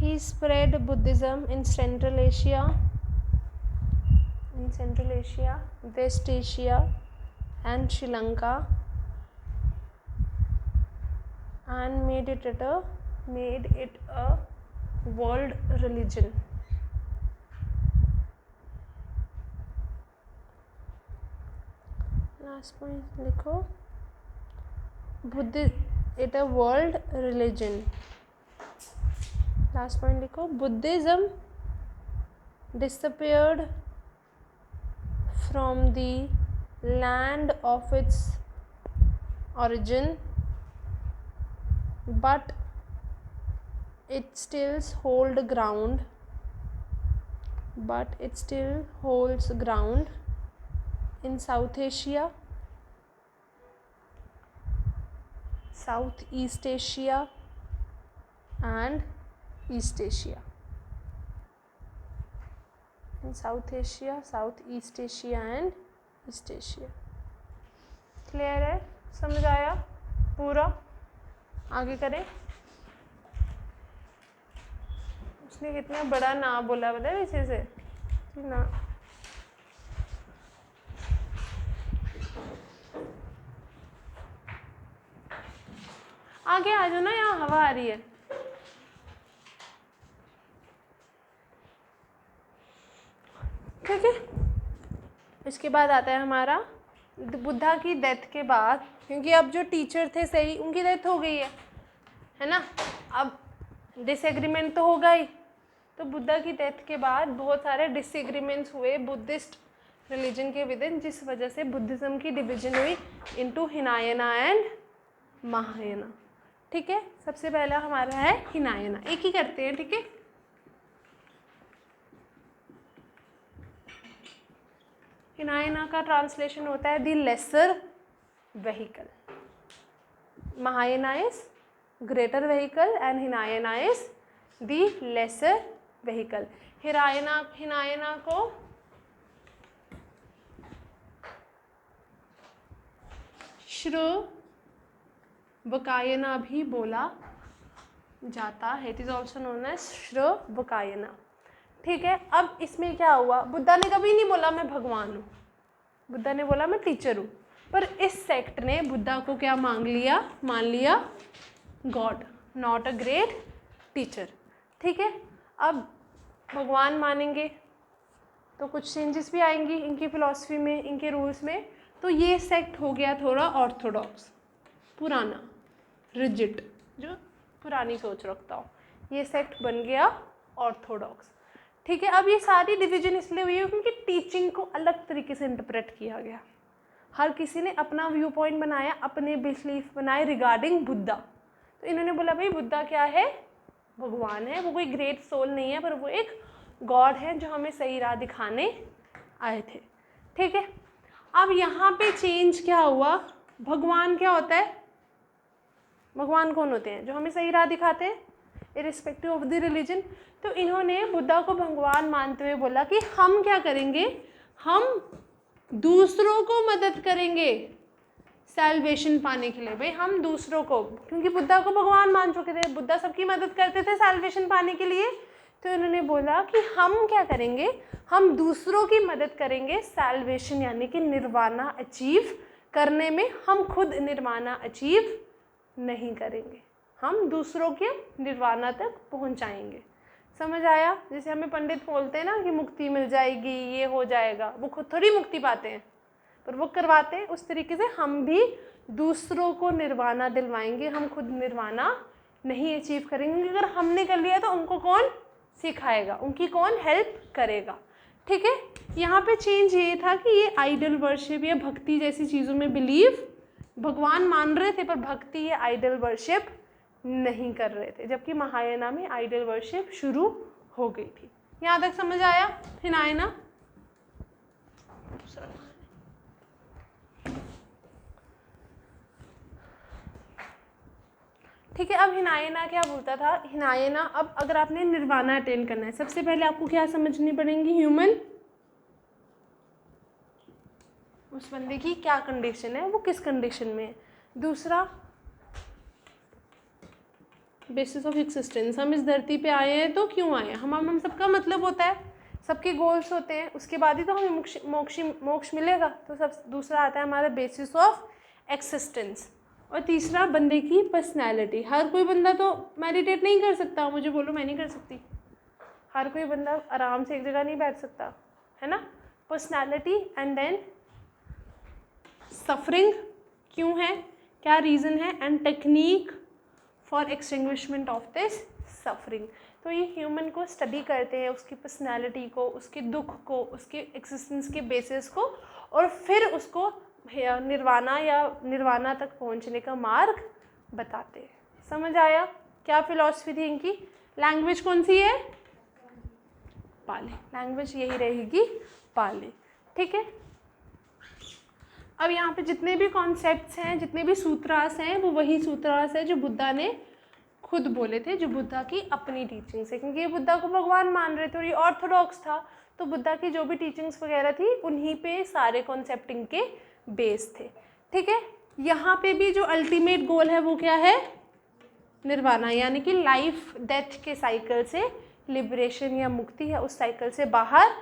Speaker 1: He spread Buddhism in Central Asia, West Asia and Sri Lanka, and made it a world religion. Last point लिखो, it a world religion. Last point लिखो, Buddhism disappeared from the land of its origin, but it still holds ground in South Asia, Southeast Asia and East Asia. In South Asia, Southeast Asia and East Asia. Clear है? समझ आया पूरा? आगे करें. उसने कितना बड़ा ना बोला पता है पीछे से ना. आगे आ जाओ ना, यहाँ हवा आ रही है. ठीक है. उसके बाद आता है हमारा बुद्धा की डेथ के बाद, क्योंकि अब जो टीचर थे सही उनकी डेथ हो गई है ना, अब डिसएग्रीमेंट तो होगा ही। तो बुद्धा की डेथ के बाद बहुत सारे डिसएग्रीमेंट्स हुए बुद्धिस्ट रिलीजन के विदिन, जिस वजह से बुद्धिज़्म की डिवीजन हुई इनटू हिनायना एंड महायाना। ठीक है, सबसे पहला हमारा है हिनायना, एक ही करते हैं। ठीक है, हिनायना का ट्रांसलेशन होता है the lesser vehicle. Mahayana is greater vehicle and Hinayana is the lesser vehicle. Hinayana को श्रवकायना भी बोला जाता है, it is also known as Shravakayana. ठीक है, अब इसमें क्या हुआ, बुद्धा ने कभी नहीं बोला मैं भगवान हूँ, बुद्धा ने बोला मैं टीचर हूँ, पर इस सेक्ट ने बुद्धा को क्या मान लिया God, not a great teacher. ठीक है, अब भगवान मानेंगे तो कुछ चेंजेस भी आएंगी इनकी फिलॉसफी में, इनके रूल्स में। तो ये सेक्ट हो गया थोड़ा ऑर्थोडॉक्स, पुराना, रिजिड, जो पुरानी सोच रखता हो, ये सेक्ट बन गया ऑर्थोडॉक्स। ठीक है, अब ये सारी डिवीजन इसलिए हुई है क्योंकि टीचिंग को अलग तरीके से इंटरप्रेट किया गया, हर किसी ने अपना व्यू पॉइंट बनाया, अपने बिलीफ बनाए रिगार्डिंग बुद्धा। तो इन्होंने बोला भाई बुद्धा क्या है, भगवान है, वो कोई ग्रेट सोल नहीं है, पर वो एक गॉड है जो हमें सही राह दिखाने आए थे। ठीक है, अब यहाँ पे चेंज क्या हुआ, भगवान क्या होता है, भगवान कौन होते हैं, जो हमें सही राह दिखाते हैं इरिस्पेक्टिव ऑफ द रिलीजन। तो इन्होंने बुद्धा को भगवान मानते हुए बोला कि हम क्या करेंगे, हम दूसरों को मदद करेंगे सैल्वेशन पाने के लिए। भाई हम दूसरों को, क्योंकि बुद्धा को भगवान मान चुके थे, बुद्धा सबकी मदद करते थे सैल्वेशन पाने के लिए, तो इन्होंने बोला कि हम क्या करेंगे, हम दूसरों की मदद करेंगे सैल्वेशन यानी कि निर्वाणा अचीव करने में। हम खुद निर्वाणा अचीव नहीं करेंगे, हम दूसरों के निर्वाणा तक पहुंचाएंगे। समझ आया? जैसे हमें पंडित बोलते हैं ना कि मुक्ति मिल जाएगी, ये हो जाएगा, वो खुद थोड़ी मुक्ति पाते हैं, पर वो करवाते हैं। उस तरीके से हम भी दूसरों को निर्वाणा दिलवाएंगे, हम खुद निर्वाणा नहीं अचीव करेंगे। अगर हमने कर लिया तो उनको कौन सिखाएगा, उनकी कौन हेल्प करेगा। ठीक है, यहाँ पे चेंज ये था कि ये आइडल वर्शिप या भक्ति जैसी चीज़ों में बिलीव, भगवान मान रहे थे पर भक्ति या आइडल वर्शिप नहीं कर रहे थे, जबकि महायाना में आइडल वर्शिप शुरू हो गई थी। यहाँ तक समझ आया? हिनायना ठीक है। अब हिनायना क्या बोलता था, हिनायना, अब अगर आपने निर्वाणा अटेन करना है, सबसे पहले आपको क्या समझनी पड़ेगी, ह्यूमन, उस बंदे की क्या कंडीशन है, वो किस कंडीशन में है। दूसरा बेसिस ऑफ एग्जिस्टेंस, हम इस धरती पे आए हैं तो क्यों आए हैं, हम सबका मतलब होता है, सबके गोल्स होते हैं, उसके बाद ही तो हमें मोक्ष मिलेगा। तो सब दूसरा आता है हमारा बेसिस ऑफ एक्सिस्टेंस। और तीसरा बंदे की पर्सनैलिटी। हर कोई बंदा तो मेडिटेट नहीं कर सकता, मुझे बोलो मैं नहीं कर सकती, हर कोई बंदा आराम से एक जगह नहीं बैठ सकता, है ना। पर्सनैलिटी एंड देन सफरिंग क्यों है, क्या रीज़न है, and technique for extinguishment of this suffering. तो ये ह्यूमन को स्टडी करते हैं, उसकी पर्सनैलिटी को, उसके दुख को, उसके एक्सिस्टेंस के बेसिस को, और फिर उसको निर्वाणा या निर्वाणा तक पहुंचने का मार्ग बताते हैं। समझ आया? क्या फिलॉसफी थी इनकी? लैंग्वेज कौन सी है? पाली। लैंग्वेज यही रहेगी, पाली। ठीक है। अब यहाँ पे जितने भी कॉन्सेप्ट्स हैं, जितने भी सूत्रास हैं, वो वही सूत्रास है जो बुद्धा ने खुद बोले थे, जो बुद्धा की अपनी टीचिंग्स है, क्योंकि ये बुद्धा को भगवान मान रहे थे और ये ऑर्थोडॉक्स था, तो बुद्धा की जो भी टीचिंग्स वगैरह थी उन्हीं पे सारे कॉन्सेप्ट इनके बेस थे। ठीक है। यहाँ पे भी जो अल्टीमेट गोल है वो क्या है? निर्वाणा, यानी कि लाइफ डेथ के साइकिल से लिबरेशन या मुक्ति है, उस साइकिल से बाहर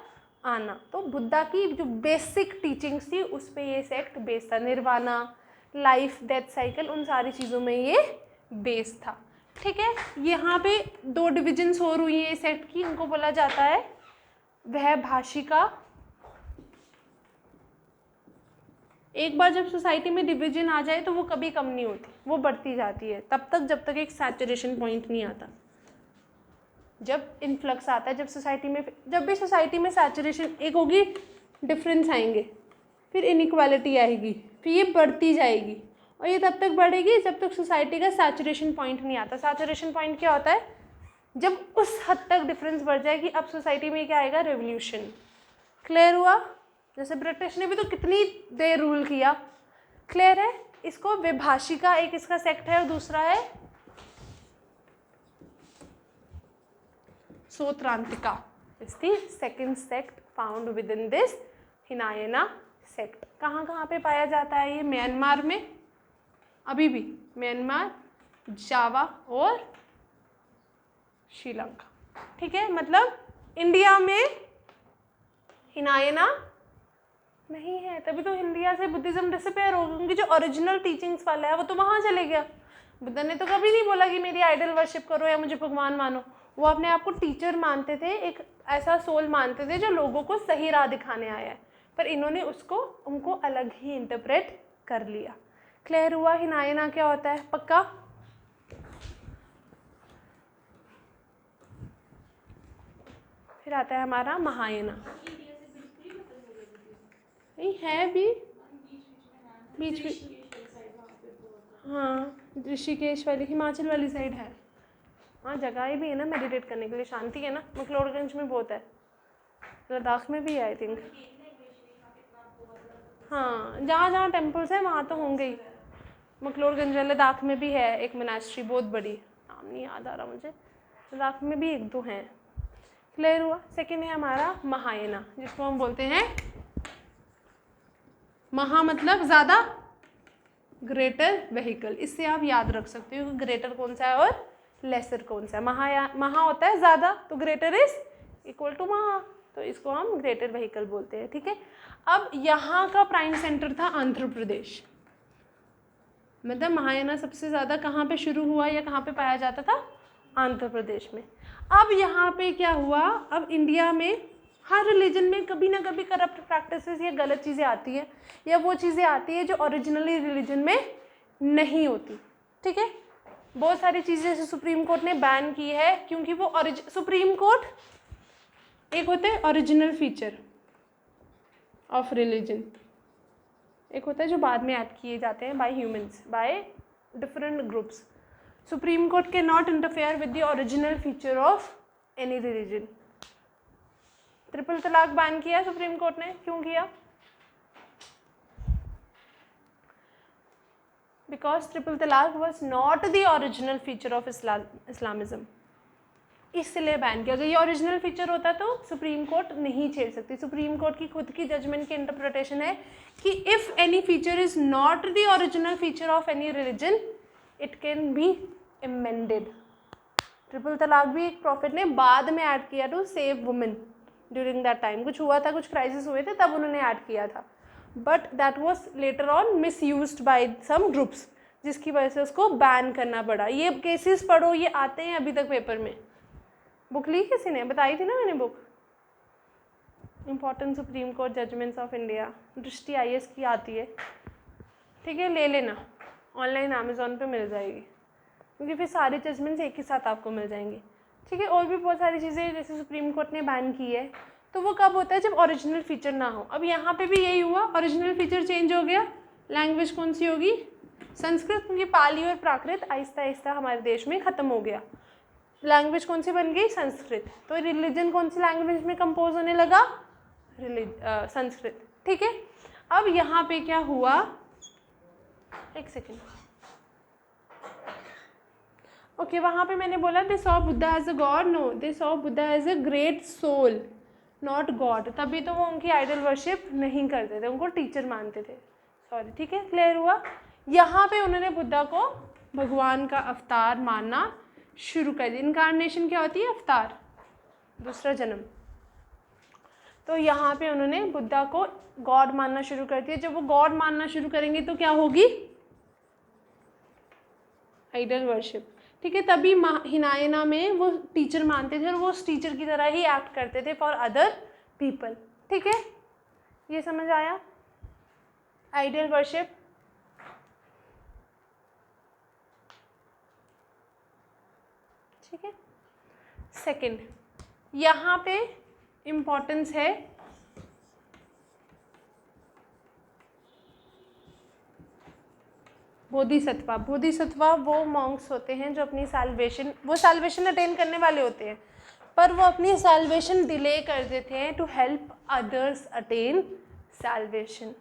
Speaker 1: आना। तो बुद्धा की जो बेसिक टीचिंग्स थी उस पे ये सेक्ट बेस था। निर्वाणा, लाइफ डेथ साइकिल, उन सारी चीज़ों में ये बेस था। ठीक है। यहाँ पे दो डिविजन्स और हुई हैं सेक्ट की, इनको बोला जाता है वह भाषिका एक बार जब सोसाइटी में डिवीजन आ जाए तो वो कभी कम नहीं होती, वो बढ़ती जाती है तब तक जब तक एक सैचुरेशन पॉइंट नहीं आता। जब इन्फ्लक्स आता है, जब भी सोसाइटी में सैचुरेशन एक होगी, डिफरेंस आएंगे, फिर इनइक्वालिटी आएगी, फिर ये बढ़ती जाएगी और ये तब तक बढ़ेगी जब तक सोसाइटी का सैचुरेशन पॉइंट नहीं आता। सैचुरेशन पॉइंट क्या होता है? जब उस हद तक डिफरेंस बढ़ जाए कि अब सोसाइटी में क्या आएगा? रेवोल्यूशन। क्लियर हुआ? जैसे ब्रिटिश ने भी तो कितनी देर रूल किया। क्लियर है? इसको विभाषिका एक इसका सेक्ट है और दूसरा है Sautrantika. Is the second sect found within this Hinayana sect. कहाँ कहाँ पे पाया जाता है ये? म्यांमार में, अभी भी म्यांमार, जावा और श्रीलंका। ठीक है, मतलब इंडिया में हिनायना नहीं है, तभी तो इंडिया से बुद्धिज्म डिसअपेयर हो गई, क्योंकि जो ओरिजिनल टीचिंग्स वाला है वो तो वहाँ चले गया। बुद्ध ने तो कभी नहीं बोला कि मेरी आइडल वर्शिप करो या मुझे भगवान मानो। वो अपने आप को टीचर मानते थे, एक ऐसा सोल मानते थे जो लोगों को सही राह दिखाने आया है, पर इन्होंने उसको उनको अलग ही इंटरप्रेट कर लिया। क्लियर हुआ हिनायना क्या होता है? पक्का? फिर आता है हमारा महायाना। नहीं है भी बीच में, हाँ ऋषिकेश वाली हिमाचल वाली साइड है। हाँ जगह भी है ना मेडिटेट करने के लिए, शांति है ना। मकलोडगंज में बहुत है, लद्दाख में भी है आई थिंक। हाँ जहाँ जहाँ टेम्पल्स हैं वहाँ तो होंगे ही। मकलोडगंज लद्दाख में भी है एक मोनास्ट्री बहुत बड़ी, नाम नहीं याद आ रहा मुझे, लद्दाख में भी एक दो हैं। क्लियर हुआ? सेकेंड है हमारा महायाना, जिसको हम बोलते हैं महा मतलब ज़्यादा, ग्रेटर व्हीकल। इससे आप याद रख सकते हो ग्रेटर कौन सा है और लेसर कौन सा है। महा होता है ज़्यादा, तो ग्रेटर इज इक्वल टू महा, तो इसको हम ग्रेटर व्हीकल बोलते हैं। ठीक है, अब यहाँ का प्राइम सेंटर था आंध्र प्रदेश, मतलब महायाना सबसे ज़्यादा कहाँ पे शुरू हुआ या कहाँ पे पाया जाता था? आंध्र प्रदेश में। अब यहाँ पे क्या हुआ? अब इंडिया में हर रिलीजन में कभी ना कभी करप्ट प्रैक्टिसेस या गलत चीज़ें आती हैं, या वो चीज़ें आती है जो ओरिजिनली रिलीजन में नहीं होती। ठीक है, बहुत सारी चीज़ें जैसे सुप्रीम कोर्ट ने बैन की है, क्योंकि वो सुप्रीम कोर्ट एक होते हैं ओरिजिनल फीचर ऑफ रिलीजन, एक होता है जो बाद में ऐड किए जाते हैं by humans, by different groups. Supreme court के not interfere with the original feature of any religion. Triple talaq ban किया सुप्रीम कोर्ट ने, क्यों किया? Because triple talaq was not the original feature of Islamism, इसलिए बैन किया। अगर ये ओरिजिनल फीचर होता तो सुप्रीम कोर्ट नहीं छेड़ सकती। सुप्रीम कोर्ट की खुद की जजमेंट की इंटरप्रिटेशन है कि if any feature is not the original feature of any religion it can be amended. Triple तलाक भी एक प्रॉफिट ने बाद में ऐड किया to save women during that time. कुछ हुआ था, कुछ क्राइसिस हुए थे, तब उन्होंने ऐड किया था, but that was later on misused by some groups, जिसकी वजह से उसको बैन करना पड़ा। ये केसेस पढ़ो, ये आते हैं अभी तक पेपर में। बुक ली किसी ने? बताई थी ना मैंने book, important supreme court judgements of India, दृष्टि IAS की आती है। ठीक है, ले लेना, ऑनलाइन अमेजोन पे मिल जाएगी, क्योंकि फिर सारे जजमेंट्स एक ही साथ आपको मिल जाएंगे। ठीक है, और भी बहुत सारी चीज़ें जैसे सुप्रीम कोर्ट ने बैन की है, तो वो कब होता है? जब ओरिजिनल फीचर ना हो। अब यहाँ पे भी यही हुआ, ओरिजिनल फीचर चेंज हो गया। लैंग्वेज कौन सी होगी? संस्कृत, क्योंकि पाली और प्राकृत आहिस्ता आहिस्ता हमारे देश में ख़त्म हो गया। लैंग्वेज कौन सी बन गई? संस्कृत। तो रिलीजन कौन सी लैंग्वेज में कंपोज होने लगा? संस्कृत। ठीक है, अब यहाँ पे क्या हुआ? एक सेकेंड। ओके, वहाँ पे मैंने बोला they saw Buddha as a god, no they saw Buddha as a great soul, not god. तभी तो वो उनकी आइडल वर्शिप नहीं करते थे, उनको टीचर मानते थे। सॉरी, ठीक है, क्लियर हुआ? यहाँ पे उन्होंने बुद्धा को भगवान का अवतार मानना शुरू कर दिया। इनकारनेशन क्या होती है? अवतार, दूसरा जन्म। तो यहाँ पे उन्होंने बुद्धा को गॉड मानना शुरू कर दिया। जब वो गॉड मानना शुरू करेंगे तो क्या होगी? Idol worship. ठीक है, तभी हिनायना में वो टीचर मानते थे और वो उस टीचर की तरह ही एक्ट करते थे फॉर अदर पीपल। ठीक है, ये समझ आया? आइडल वर्शिप, ठीक है। सेकंड, यहाँ पे इम्पोर्टेंस है बोधिसत्वा। बोधिसत्वा वो मॉन्क्स होते हैं जो अपनी साल्वेशन अटेन करने वाले होते हैं, पर वो अपनी साल्वेशन डिले कर देते हैं to help others attain salvation.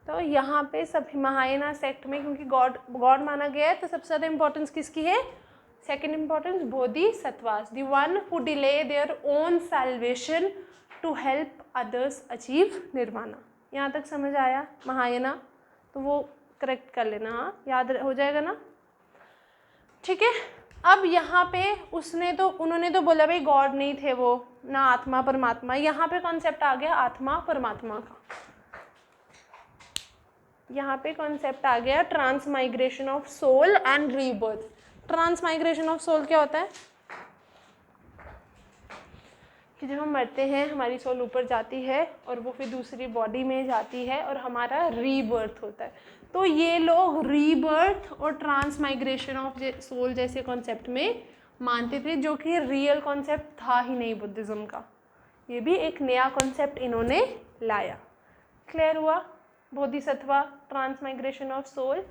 Speaker 1: तो यहाँ पे सब महायाना सेक्ट में, क्योंकि गॉड माना गया है, तो सबसे ज़्यादा इंपॉर्टेंस किसकी है? Second importance Bodhisattvas, the one who delay their own salvation to help others achieve nirvana. यहाँ तक समझ आया महायाना? तो वो करेक्ट कर लेना, हाँ, याद हो जाएगा ना, ठीक है। अब यहाँ पे उन्होंने तो बोला भाई गॉड नहीं थे वो, ना आत्मा परमात्मा। यहाँ पे कॉन्सेप्ट आ गया आत्मा परमात्मा का। यहाँ पे कॉन्सेप्ट आ गया transmigration of soul and rebirth. Transmigration of soul क्या होता है? कि जब हम मरते हैं हमारी सोल ऊपर जाती है और वो फिर दूसरी बॉडी में जाती है और हमारा रीबर्थ होता है। तो ये लोग रीबर्थ और ट्रांसमाइग्रेशन ऑफ सोल जैसे कॉन्सेप्ट में मानते थे, जो कि रियल कॉन्सेप्ट था ही नहीं बुद्धिज़्म का। ये भी एक नया कॉन्सेप्ट इन्होंने लाया। क्लियर हुआ? Bodhisattva, transmigration of soul.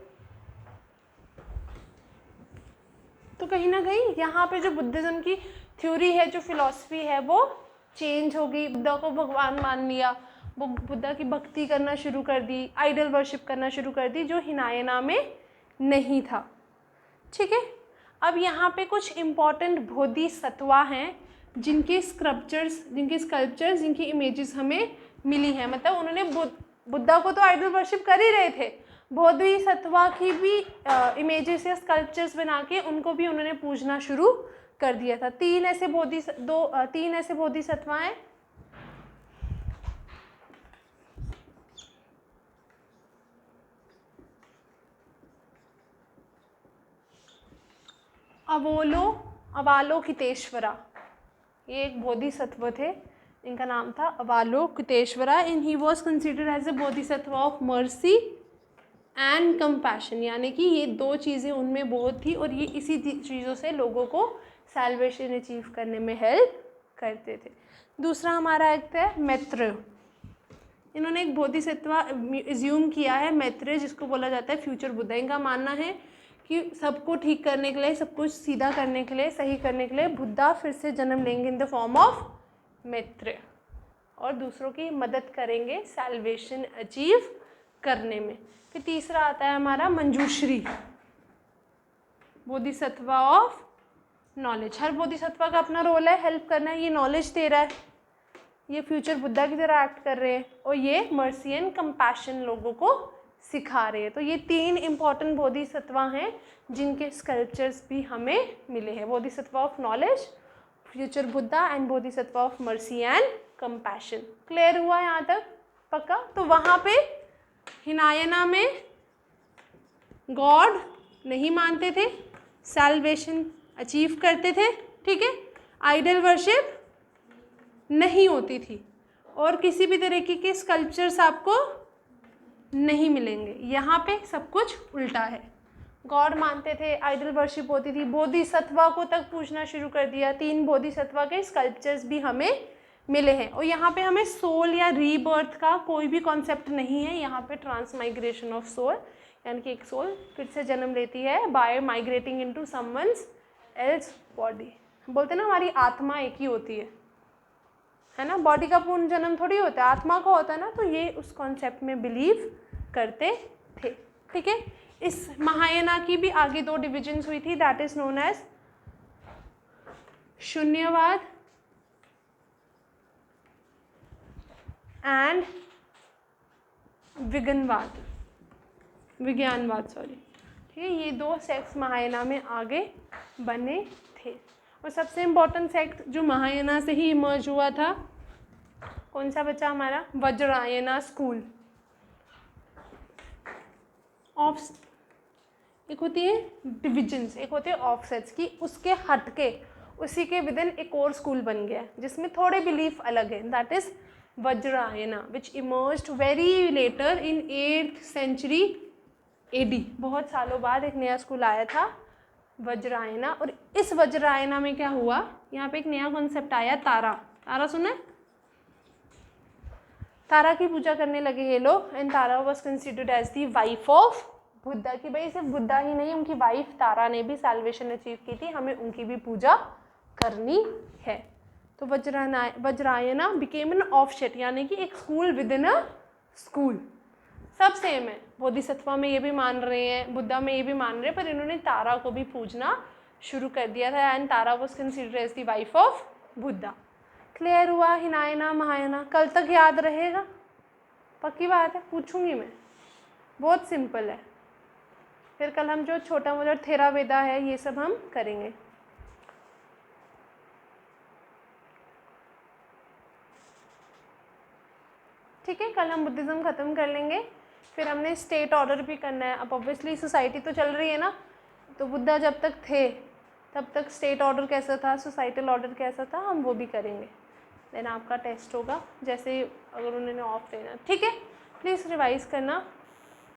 Speaker 1: तो कहीं ना कहीं यहाँ पे जो बुद्धिज़्म की थ्योरी है, जो फिलॉसफी है, वो चेंज हो गई। बुद्धा को भगवान मान लिया, बुद्धा की भक्ति करना शुरू कर दी, आइडल वर्शिप करना शुरू कर दी, जो हिनायना में नहीं था, ठीक है। अब यहाँ पे कुछ इम्पॉर्टेंट बोधिसत्वा हैं जिनके स्कल्पचर्स, जिनकी इमेजेस हमें मिली हैं। मतलब उन्होंने बुद्धा को तो आइडल वर्शिप कर ही रहे थे, बोधिसत्वा की भी इमेजेस या स्कल्पचर्स बना के उनको भी उन्होंने पूजना शुरू कर दिया था। तीन ऐसे बोधिसत्वा हैं। अवलोकितेश्वरा, ये एक बोधिसत्व थे, इनका नाम था Avalokiteshvara. In he was considered as a Bodhisattva of mercy and compassion, यानी कि ये दो चीज़ें उनमें बहुत थी और ये इसी चीज़ों से लोगों को सैल्वेशन अचीव करने में हेल्प करते थे। दूसरा हमारा एक है मैत्रेय। इन्होंने एक बोधिसत्व एज्यूम किया है, मैत्रेय, जिसको बोला जाता है फ्यूचर बुद्धा। इनका मानना है कि सबको ठीक करने के लिए, सब कुछ सीधा करने के लिए, सही करने के लिए बुद्धा फिर से जन्म लेंगे in the form of Maitreya और दूसरों की मदद करेंगे सैल्वेशन अचीव करने में। फिर तीसरा आता है हमारा मंजूश्री, बोधिसत्व ऑफ नॉलेज। हर बोधिसत्व का अपना रोल है, हेल्प करना है। ये नॉलेज दे रहा है, ये फ्यूचर बुद्धा की तरह एक्ट कर रहे हैं और ये मर्सी एंड कंपैशन लोगों को सिखा रहे हैं। तो ये तीन इंपॉर्टेंट बोधिसत्व हैं जिनके स्कल्पचर्स भी हमें मिले हैं। Bodhisattva of knowledge, future Buddha and Bodhisattva of mercy and compassion. Clear हुआ यहाँ तक? पक्का? तो वहाँ पे हिनायना में गॉड नहीं मानते थे, सैल्वेशन अचीव करते थे, ठीक है। आइडल वर्शिप नहीं होती थी और किसी भी तरीके के स्कल्पचर्स आपको नहीं मिलेंगे। यहाँ पे सब कुछ उल्टा है। गॉड मानते थे, आइडल वर्शिप होती थी, बोधिसत्वा को तक पूछना शुरू कर दिया। 3 बोधिसत्वा के स्कल्पचर्स भी हमें मिले हैं और यहाँ पे हमें सोल या रीबर्थ का कोई भी कॉन्सेप्ट नहीं है। यहाँ पे ट्रांसमाइग्रेशन ऑफ सोल, यानी कि एक सोल फिर से जन्म लेती है by migrating into someone's else body. बोलते हैं ना हमारी आत्मा एक ही होती है ना, बॉडी का पूर्ण जन्म थोड़ी होता है, आत्मा का होता है ना। तो ये उस कॉन्सेप्ट में बिलीव करते थे, ठीक है। इस महायाना की भी आगे 2 डिविजन्स हुई थी, that is known as Shunyavada and Vijnanavada, sorry, ठीक है। ये 2 सेक्ट्स महायाना में आगे बने थे और सबसे इम्पोर्टेंट सेक्ट जो महायाना से ही इमर्ज हुआ था, कौन सा बचा हमारा? वज्रायना स्कूल ऑफ। एक होती है डिविजन्स, एक होते हैं ऑफसेट्स की, उसके हटके उसी के विदिन एक और स्कूल बन गया जिसमें थोड़े बिलीफ अलग है, that is Vajrayana, which emerged very later in 8th century AD. बहुत सालों बाद एक नया स्कूल आया था वज्रायना, और इस वज्रायना में क्या हुआ, यहाँ पे एक नया कॉन्सेप्ट आया, तारा। तारा सुना है? तारा की पूजा करने लगे ये लोग, and Tara was considered as the wife of Buddha, की भाई सिर्फ बुद्धा ही नहीं, उनकी वाइफ तारा ने भी सैल्वेशन अचीव की थी, हमें उनकी भी पूजा करनी है। तो वज्रायना बिकेम एन ऑफसेट, यानी कि एक school with in a school. सब सेम है, बोधिसत्वा में ये भी मान रहे हैं, बुद्धा में ये भी मान रहे हैं, पर इन्होंने तारा को भी पूजना शुरू कर दिया था, and Tara was considered as the wife of Buddha. Clear हुआ? हिनायना महायाना कल तक याद रहेगा, पक्की बात है, पूछूंगी मैं, बहुत सिंपल है। फिर कल हम जो छोटा मोटा थेरावेदा है ये सब हम करेंगे। ठीक है, कल हम बुद्धिज़्म ख़त्म कर लेंगे, फिर हमने स्टेट ऑर्डर भी करना है। अब ऑब्वियसली सोसाइटी तो चल रही है ना, तो बुद्धा जब तक थे तब तक स्टेट ऑर्डर कैसा था, सोसाइटल ऑर्डर कैसा था, हम वो भी करेंगे। देन आपका टेस्ट होगा, जैसे अगर उन्होंने ऑफ देना। ठीक है, प्लीज़ रिवाइज़ करना।